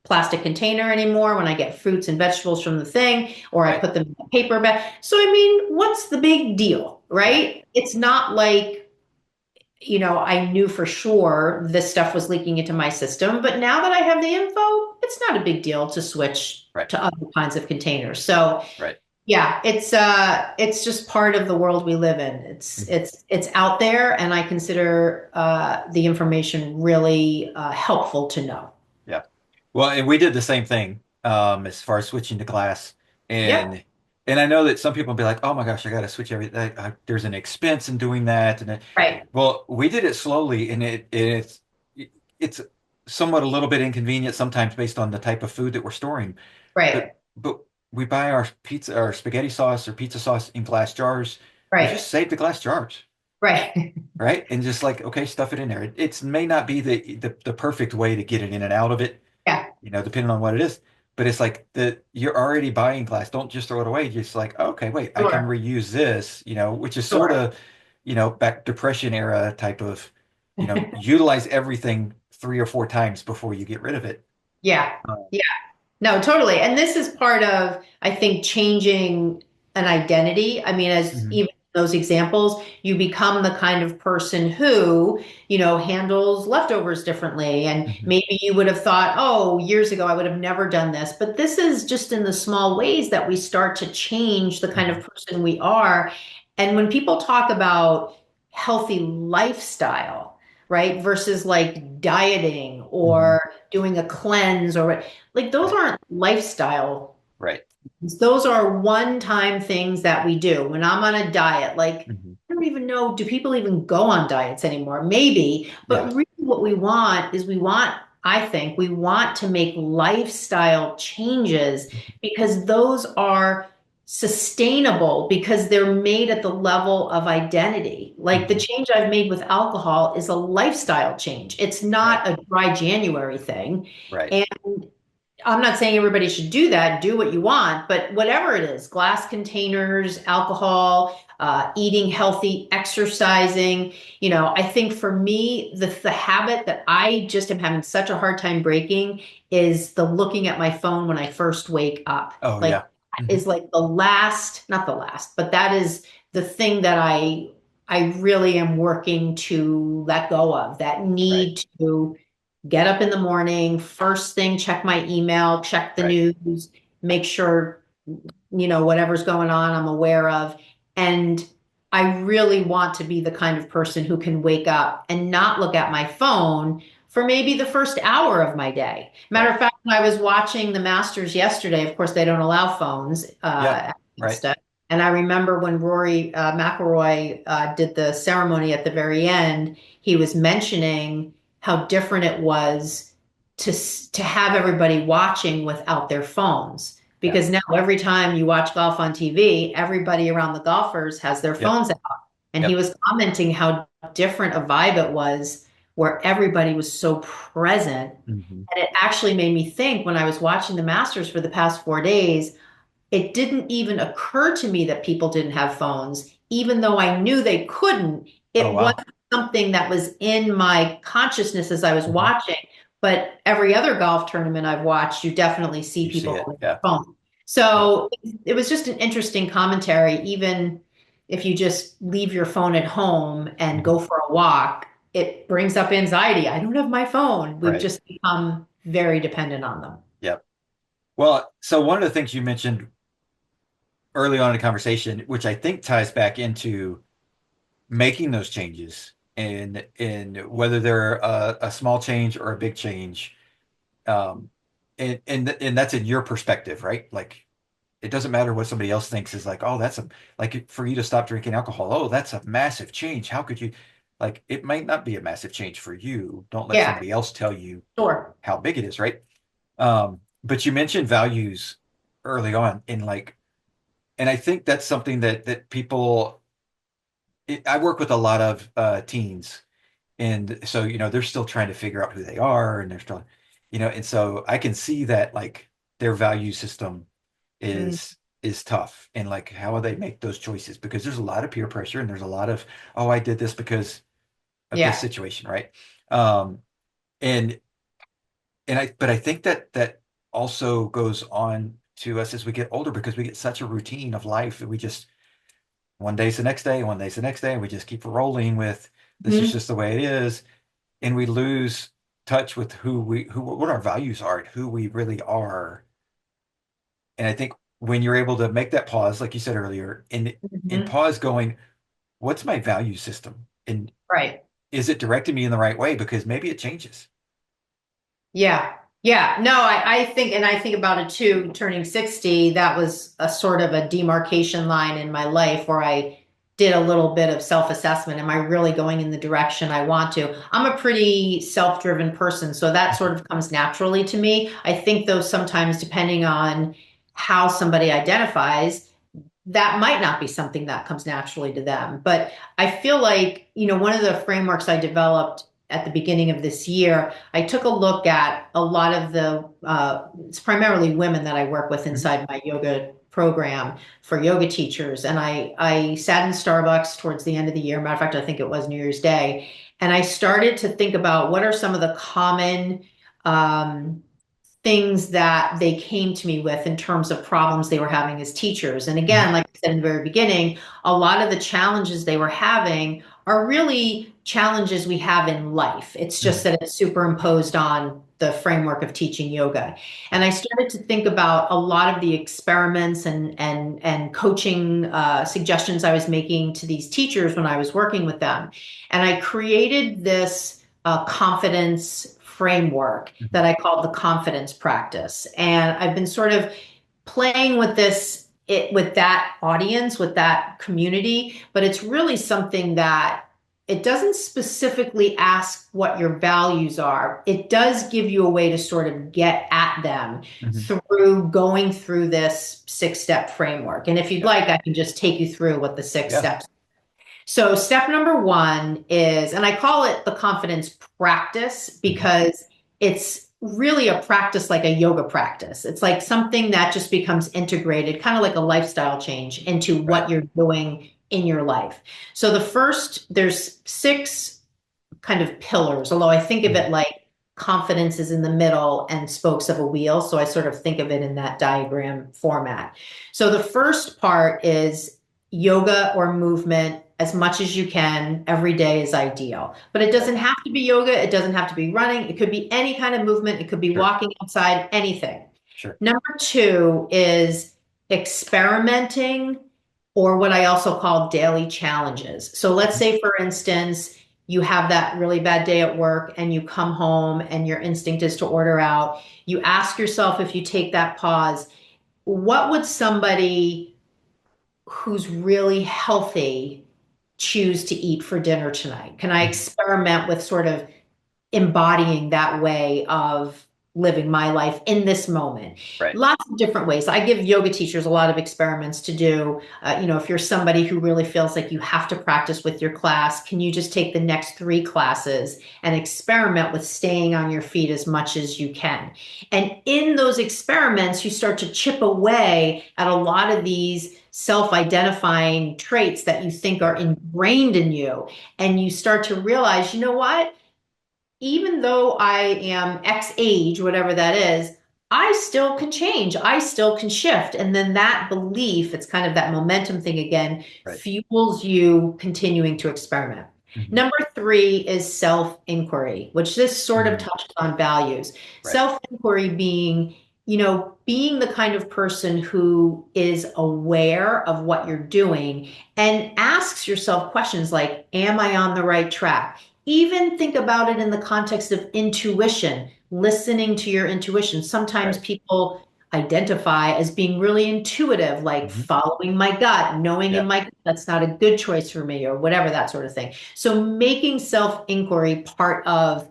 plastic container anymore when I get fruits and vegetables from the thing, or I Right. put them in a paper bag. So, I mean, what's the big deal, Yeah. right? It's not like, I knew for sure this stuff was leaking into my system, but now that I have the info, it's not a big deal to switch Right. to other kinds of containers. So, Right. yeah, it's just part of the world we live in. It's Mhm. it's it's out there, and I consider the information really helpful to know. Yeah. Well, and we did the same thing as far as switching to glass. Yep. And I know that some people will be like, "Oh my gosh, I got to switch everything. There's an expense in doing that." Right. Well, we did it slowly, and it's somewhat a little bit inconvenient sometimes based on the type of food that we're storing. Right. But we buy our spaghetti sauce or pizza sauce in glass jars. We Right. just save the glass jars, Right. right? And just like, okay, stuff it in there. It may not be the perfect way to get it in and out of it, Yeah. depending on what it is. But it's like you're already buying glass. Don't just throw it away. Just like, okay, wait, I can Sure. reuse this, which is sort Sure. of, back depression era type of, utilize everything 3 or 4 times before you get rid of it. Yeah. Um, Yeah. No, totally. And this is part of, I think, changing an identity. I mean, as mhm, even those examples, you become the kind of person who, handles leftovers differently. And mhm, maybe you would have thought, oh, years ago, I would have never done this. But this is just in the small ways that we start to change the kind of mhm, person we are. And when people talk about healthy lifestyle, right, versus like dieting mhm. or doing a cleanse or like those Right, aren't lifestyle. right. Those are one-time things that we do. When I'm on a diet, like Mhm. I don't even know, do people even go on diets anymore? Maybe, Yeah. but really what we want is I think we want to make lifestyle changes because those are sustainable because they're made at the level of identity. Like the Mhm. change I've made with alcohol is a lifestyle change. It's Right, not a dry January thing. right. And I'm not saying everybody should do that, do what you want, but whatever it is, glass containers, alcohol, eating healthy, exercising, I think for me, the habit that I just am having such a hard time breaking is the looking at my phone when I first wake up. Oh Like, yeah. hmm is like the last, not the last, but that is the thing that I really am working to let go of, that Right, need to get up in the morning, first thing, check my email, check the right. news, make sure, whatever's going on, I'm aware of. And I really want to be the kind of person who can wake up and not look at my phone for maybe the first hour of my day. Matter Right. of fact, when I was watching the Masters yesterday, of course, they don't allow phones Yeah. at Right. Augusta. And I remember when Rory McIlroy did the ceremony at the very end, he was mentioning how different it was to have everybody watching without their phones. Yeah. Because now every time you watch golf on TV, everybody around the golfers has their Yep. phones out. And he Yep. was commenting how different a vibe it was where everybody was so present. hmm And it actually made me think when I was watching the Masters for the past 4 days, it didn't even occur to me that people didn't have phones, even though I knew they couldn't. Oh It wow. wasn't something that was in my consciousness as I was hmm watching. But every other golf tournament I've watched, you definitely see You see people it. on Yeah. their phone. Yeah. So it was just an interesting commentary, even if you just leave your phone at home and hmm go for a walk, it brings up anxiety. I don't have my phone. We've Right. just become very dependent on them. Yep. Well, so one of the things you mentioned early on in the conversation, which I think ties back into making those changes and whether they're a small change or a big change, um, and that's in your perspective, right? Like it doesn't matter what somebody else thinks is like, oh, that's a like for you to stop drinking alcohol. Oh, that's a massive change. How could you? Like, it might not be a massive change for you. Don't let Yeah, somebody else tell you sure. how big it is, right? But you mentioned values early on, and I think that's something that people. I work with a lot of teens, and so they're still trying to figure out who they are, and they're still, and so I can see that like their value system Mm, is is tough. And like, how will they make those choices? Because there's a lot of peer pressure and there's a lot of, oh, I did this because of this Yeah. situation, right? Um, and but I think that that also goes on to us as we get older because we get such a routine of life that we just one day's the next day, one day's the next day, and we just keep rolling with this is Mhm. just the way it is, and we lose touch with who what our values are and who we really are. And I think when you're able to make that pause, like you said earlier, and Mhm. pause going, what's my value system? And Right. is it directing me in the right way? Because maybe it changes. Yeah. Yeah. No, I think, and I think about it too, turning 60, that was a sort of a demarcation line in my life where I did a little bit of self-assessment. Am I really going in the direction I want to? I'm a pretty self-driven person, so that sort of comes naturally to me. I think though sometimes depending on how somebody identifies, that might not be something that comes naturally to them. But I feel like, one of the frameworks I developed at the beginning of this year, I took a look at a lot of it's primarily women that I work with Mhm. inside my yoga program for yoga teachers. And I sat in Starbucks towards the end of the year. Matter of fact, I think it was New Year's Day. And I started to think about what are some of the common um, things that they came to me with in terms of problems they were having as teachers. And Mhm. again, like I said in the very beginning, a lot of the challenges they were having are really challenges we have in life. It's just Mhm. that it's superimposed on the framework of teaching yoga. And I started to think about a lot of the experiments and coaching suggestions I was making to these teachers when I was working with them. And I created this confidence framework Mhm. that I called the confidence practice. And I've been sort of playing with with that audience, with that community, but it's really something that it doesn't specifically ask what your values are. It does give you a way to sort of get at them Mhm. through going through this 6 step framework. And if you'd Yeah. like, I can just take you through what the six Yeah. steps. So, step number one is, and I call it the confidence practice Mhm. because it's really a practice like a yoga practice. It's like something that just becomes integrated, kind of like a lifestyle change into Right. what you're doing in your life. So, there's 6 kind of pillars, although I think of Mhm. it like confidence is in the middle and spokes of a wheel. So I sort of think of it in that diagram format. So the first part is yoga or movement as much as you can every day is ideal. But it Right. doesn't have to be yoga. It doesn't have to be running. It could be any kind of movement. It could be Sure. walking outside, anything. Sure. Number two is experimenting, or what I also call daily challenges. So let's Mhm. say, for instance, you have that really bad day at work and you come home and your instinct is to order out. You ask yourself, if you take that pause, what would somebody who's really healthy choose to eat for dinner tonight? Can I Mhm. experiment with sort of embodying that way of living my life in this moment? Right. Lots of different ways. I give yoga teachers a lot of experiments to do. If you're somebody who really feels like you have to practice with your class, can you just take the next 3 classes and experiment with staying on your feet as much as you can? And in those experiments, you start to chip away at a lot of these self-identifying traits that you think are Right. ingrained in you. And you start to realize, you know what? Even though I am X age, whatever that is, I still can change. I still can shift. And then that belief, it's kind of that momentum thing again, Right. fuels you continuing to experiment. Mhm. Number three is self inquiry, which this sort of Mhm. touches on values. Right. Self inquiry being, being the kind of person who is aware of what you're doing and asks yourself questions like, am I on the right track? Even think about it in the context of intuition, listening to your intuition. Sometimes Right. people identify as being really intuitive, like Mhm. following my gut, knowing in Yeah. my gut that's not a good choice for me, or whatever, that sort of thing. So making self-inquiry part of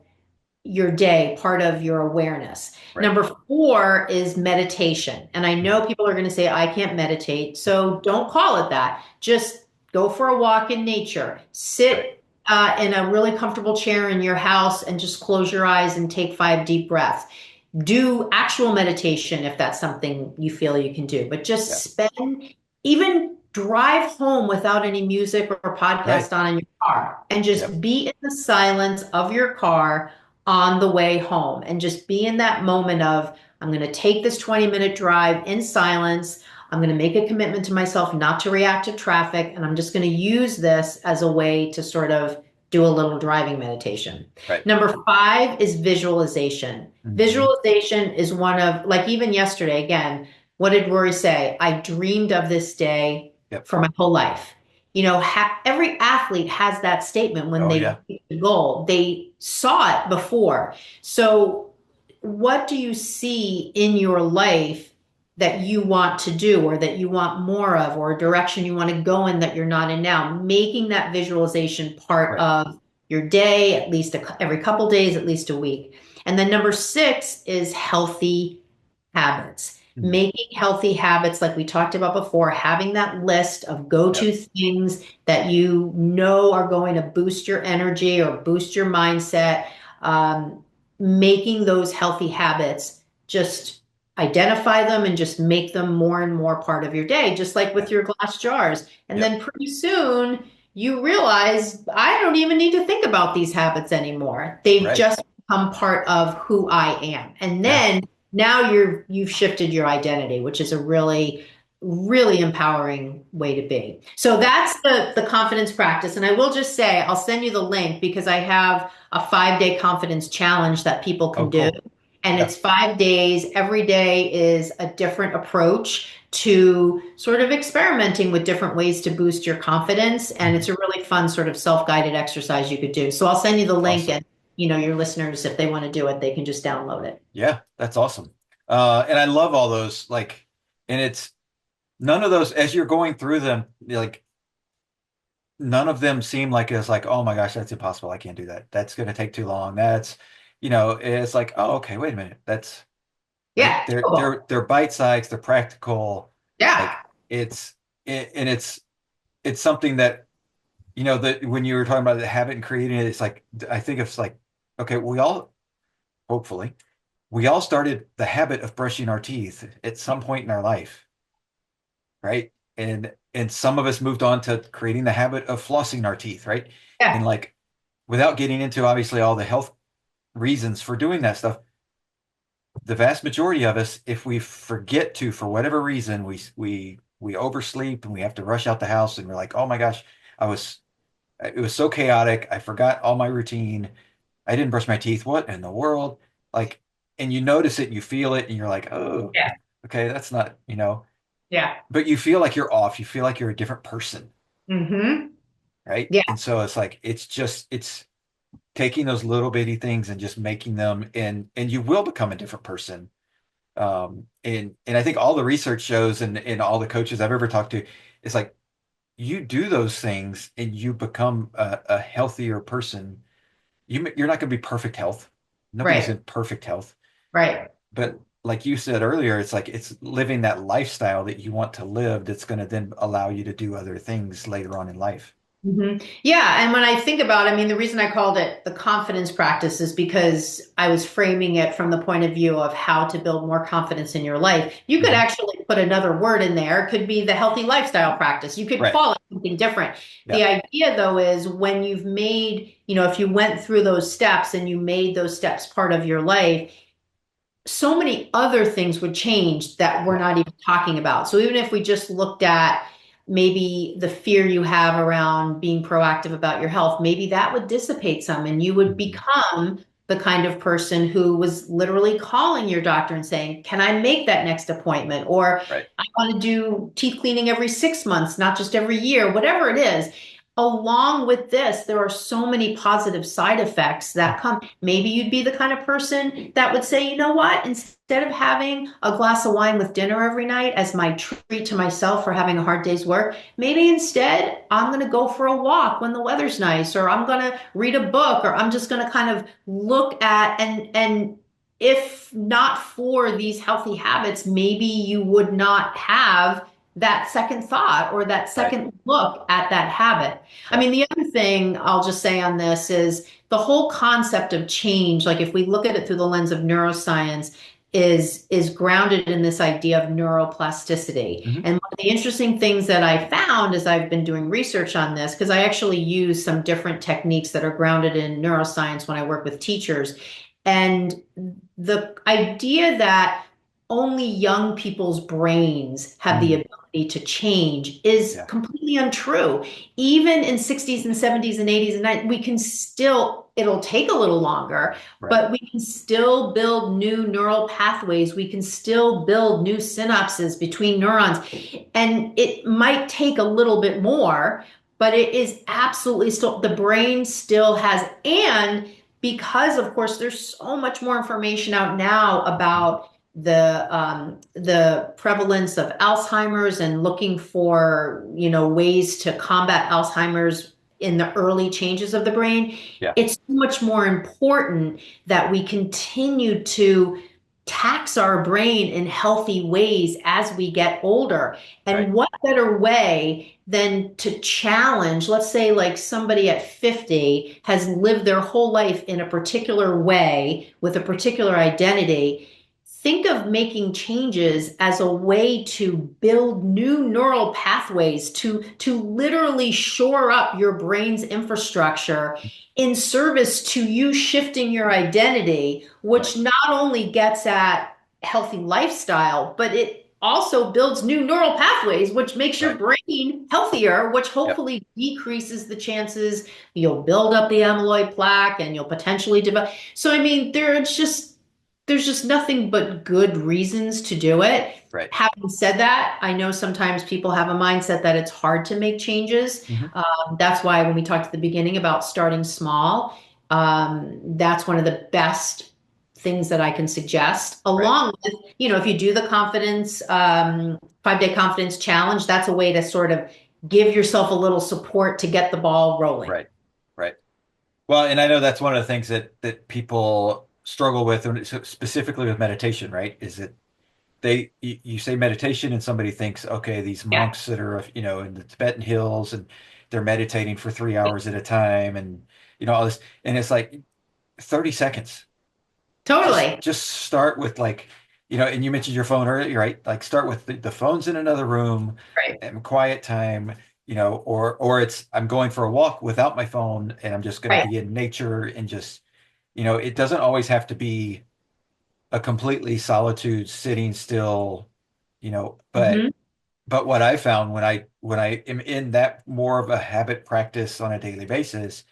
your day, part of your awareness. Right. Number four is meditation. And I Mhm. know people are going to say, I can't meditate. So don't call it that. Just go for a walk in nature. Right. Sit in a really comfortable chair in your house and just close your eyes and take 5 deep breaths. do actual meditation if that's something you feel you can do, but Yeah. just even drive home without any music or Right. podcast on in your car and Yep. just be in the silence of your car on the way home and just be in that moment of, I'm going to take this 20-minute drive in silence. I'm going to make a commitment to myself not to react to traffic, and I'm just going to use this as a way to sort of do a little driving meditation. Right. Number 5 is visualization. Hmm. Visualization is one of, like even yesterday, again, what did Rory say? I dreamed of this day Yep. for my whole life. Every athlete has that statement when Oh they yeah. reach the goal. They saw it before. So, what do you see in your life that you want to do or that you want more of, or a direction you want to go in that you're not in now? Making that visualization part Right. of your day, at least every couple days, at least a week. And then number 6 is healthy habits. Mhm. Making healthy habits, like we talked about before, having that list of Yep. go-to things that you know are going to boost your energy or boost your mindset. Um, Making those healthy habits, just identify them and just make them more and more part of your day, just like Yeah. with your glass jars. And Yep. then pretty soon you realize I don't even need to think about these habits anymore. They've Right. just become part of who I am. And Yeah. then now you've shifted your identity, which is a really empowering way to be. So Yep. that's the confidence practice. And I will just say, I'll send you the link because I have a 5-day confidence challenge that people Oh, can do. cool. And Yeah. it's 5 days. Every day is a different approach to sort of experimenting with different ways to boost your confidence. And Mhm. it's a really fun sort of self-guided exercise you could do. So I'll send you the link, Awesome. and your listeners, if they want to do it, they can just download it. Yeah, that's awesome. And I love all those, like, and it's none of those as you're going through them, like none of them seem like it's like, oh my gosh, that's impossible. I can't do that. That's going to take too long. That's, it's like, oh, okay, wait a minute. That's right. Yeah, They're cool. they're they're bite sized. They're practical. Yeah. Like and it's something that that when you were talking about the habit and creating it, it's like I think it's like, okay, hopefully we all started the habit of brushing our teeth at some point in our life, right? And some of us moved on to creating the habit of flossing our teeth, right? And Yeah. like without getting into obviously all the health reasons for doing that stuff, the vast majority of us, if we forget to, for whatever reason, we oversleep and we have to rush out the house and we're like, oh my gosh, I was it was so chaotic. I forgot all my routine. I didn't brush my teeth. What in the world? Like, and you notice it, you feel it, and you're like, oh, Yeah. okay, that's not, Yeah. but you feel like you're off. You feel like you're a different person, Mm-hmm. right? Yeah. And so it's like it's taking those little bitty things and just making them, and you will become a different person. And I think all the research shows, and all the coaches I've ever talked to, it's like you do those things and you become a healthier person. You're not going to be perfect health. Nobody's Right. in perfect health. Right. But like you said earlier, it's like it's living that lifestyle that you want to live that's going to then allow you to do other things later on in life. Yeah. And when I think about, I mean, the reason I called it the confidence practice is because I was framing it from the point of view of how to build more confidence in your life. You could Hmm. actually put another word in there. It could be the healthy lifestyle practice. You could Right. call it something different. Yeah. The idea, though, is when you've made, if you went through those steps and you made those steps part of your life, so many other things would change that we're Yeah. not even talking about. So even if we just looked at maybe the fear you have around being proactive about your health, maybe that would dissipate some and you would Hmm. become the kind of person who was literally calling your doctor and saying, can I make that next appointment? Or Right. I want to do teeth cleaning every 6 months, not just every year, whatever it is. Along with this, there are so many positive side effects that come. Maybe you'd be the kind of person that would say, you know what, instead of having a glass of wine with dinner every night as my treat to myself for having a hard day's work, maybe instead I'm going to go for a walk when the weather's nice, or I'm going to read a book, or I'm just going to kind of look at and if not for these healthy habits, maybe you would not have that second thought or that Right. second look at that habit. I Yeah. mean, the other thing I'll just say on this is the whole concept of change, like if we look at it through the lens of neuroscience, is grounded in this idea of neuroplasticity. Hmm. And one of the interesting things that I found as I've been doing research on this, because I actually use some different techniques that are grounded in neuroscience when I work with teachers. And the idea that only young people's brains have the Mm. ability to change is Yeah. completely untrue. Even in 60s and 70s and 80s and 90s, we can still, it'll take a little longer, Right. but we can still build new neural pathways. We can still build new synapses between neurons. And it might take a little bit more, but it is absolutely still, the brain still has, and because of course there's so much more information out now about the prevalence of Alzheimer's and looking for ways to combat Alzheimer's in the early changes of the brain. Yeah. It's so much more important that we continue to tax our brain in healthy ways as we get older. Right. And what better way than to challenge, let's say, like somebody at 50 has lived their whole life in a particular way with a particular identity. Think of making changes as a way to build new neural pathways to literally shore up your brain's infrastructure in service to you shifting your identity, Right. which not only gets at healthy lifestyle, but it also builds new neural pathways, which makes your Right. brain healthier, which Yep. hopefully decreases the chances you'll build up the amyloid plaque and you'll potentially develop. So, I mean, there's just nothing but good reasons to do it. Right. Having said that, I know sometimes people have a mindset that it's hard to make changes. Hmm. That's why when we talked at the beginning about starting small, that's one of the best things that I can suggest. Right. Along with, if you do the confidence, 5-day confidence challenge, that's a way to sort of give yourself a little support to get the ball rolling. Right. Right. Well, and I know that's one of the things that people struggle with, and specifically with meditation, right? Is that you say meditation and somebody thinks, okay, these Yeah, monks that are, in the Tibetan hills and they're meditating for 3 hours at a time and all this, and it's like 30 seconds. Just totally. just start with like, and you mentioned your phone earlier, right? Like start with the phone's in another room Right. and quiet time, or it's I'm going for a walk without my phone and I'm just going to Right. be in nature and just, it doesn't always have to be a completely solitude, sitting still, but Hmm. what I found when I am in that more of a habit practice on a daily basis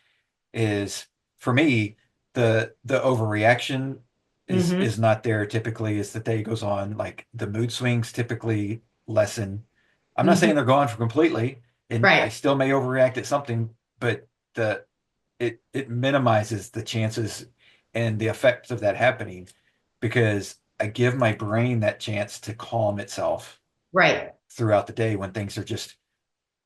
is for me the overreaction is Hmm. is not there typically as the day goes on. Like the mood swings typically lessen. I'm not saying Hmm. they're gone for completely, and I Right. still may overreact at something, but the it minimizes the chances and the effects of that happening because I give my brain that chance to calm itself Right. throughout the day when things are just,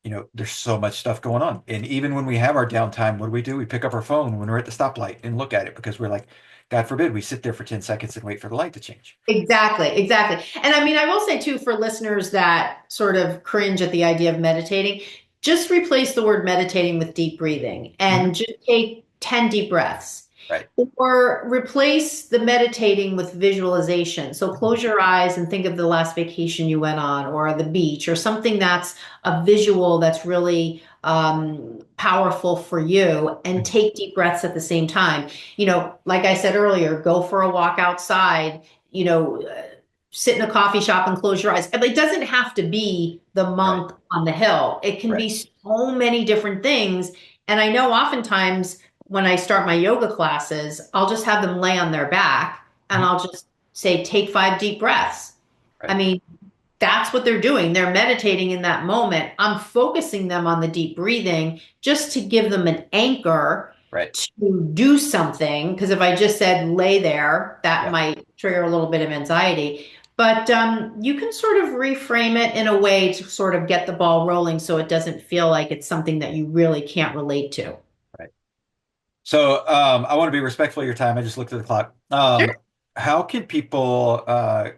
there's so much stuff going on. And even when we have our downtime, what do? We pick up our phone when we're at the stoplight and look at it because we're like, God forbid, we sit there for 10 seconds and wait for the light to change. Exactly, exactly. And I mean, I will say too, for listeners that sort of cringe at the idea of meditating, just replace the word meditating with deep breathing Hmm. and just take 10 deep breaths. Right. Or replace the meditating with visualization. So close your eyes and think of the last vacation you went on, or the beach, or something that's a visual that's really powerful for you, and Mhm. take deep breaths at the same time. Like I said earlier, go for a walk outside, you know, uh, sit in a coffee shop and close your eyes. It doesn't have to be the Right. monk on the hill. It can Right. be so many different things. And I know oftentimes when I start my yoga classes, I'll just have them lay on their back and Mhm. I'll just say, take 5 deep breaths. I Right. mean, that's what they're doing. They're meditating in that moment. I'm focusing them on the deep breathing just to give them an anchor Right. to do something. Because if I just said lay there, that Yeah. might trigger a little bit of anxiety. But you can sort of reframe it in a way to sort of get the ball rolling so it doesn't feel like it's something that you really can't relate to. Right. So I want to be respectful of your time. I just looked at the clock. Sure. How can people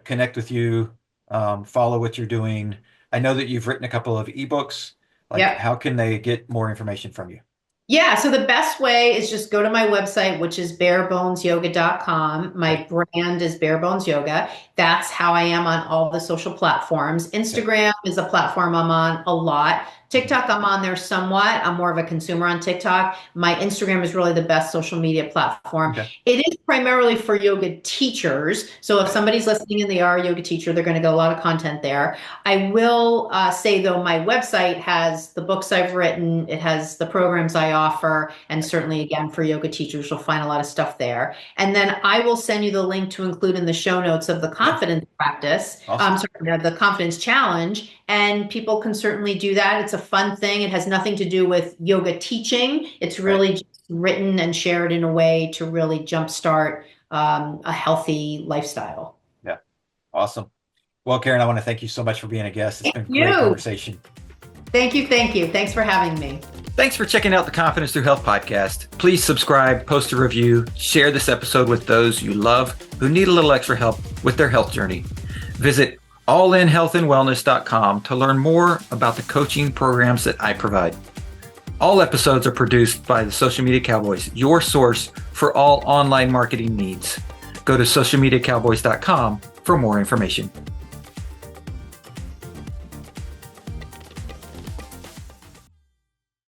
connect with you, follow what you're doing? I know that you've written a couple of ebooks. Like, Yep. how can they get more information from you? Yeah, so the best way is just go to my website, which is barebonesyoga.com. My brand is Bare Bones Yoga. That's how I am on all the social platforms. Instagram is a platform I'm on a lot. TikTok, I'm on there somewhat. I'm more of a consumer on TikTok. My Instagram is really the best social media platform. Okay. It is primarily for yoga teachers. So if somebody's listening and they are a yoga teacher, they're going to get a lot of content there. I will say, though, my website has the books I've written, it has the programs I offer, and certainly, again, for yoga teachers, you'll find a lot of stuff there. And then I will send you the link to include in the show notes of the confidence practice, Awesome. the confidence challenge, and people can certainly do that. It's a fun thing. It has nothing to do with yoga teaching. It's really just written and shared in a way to really jumpstart a healthy lifestyle. Yeah. Awesome. Well, Karen, I want to thank you so much for being a guest. It's been a Thank great you. conversation. Thank you. Thank you. Thanks for having me. Thanks for checking out the Confidence Through Health podcast. Please subscribe, post a review, share this episode with those you love who need a little extra help with their health journey. Visit allinhealthandwellness.com to learn more about the coaching programs that I provide. All episodes are produced by the Social Media Cowboys, your source for all online marketing needs. Go to socialmediacowboys.com for more information.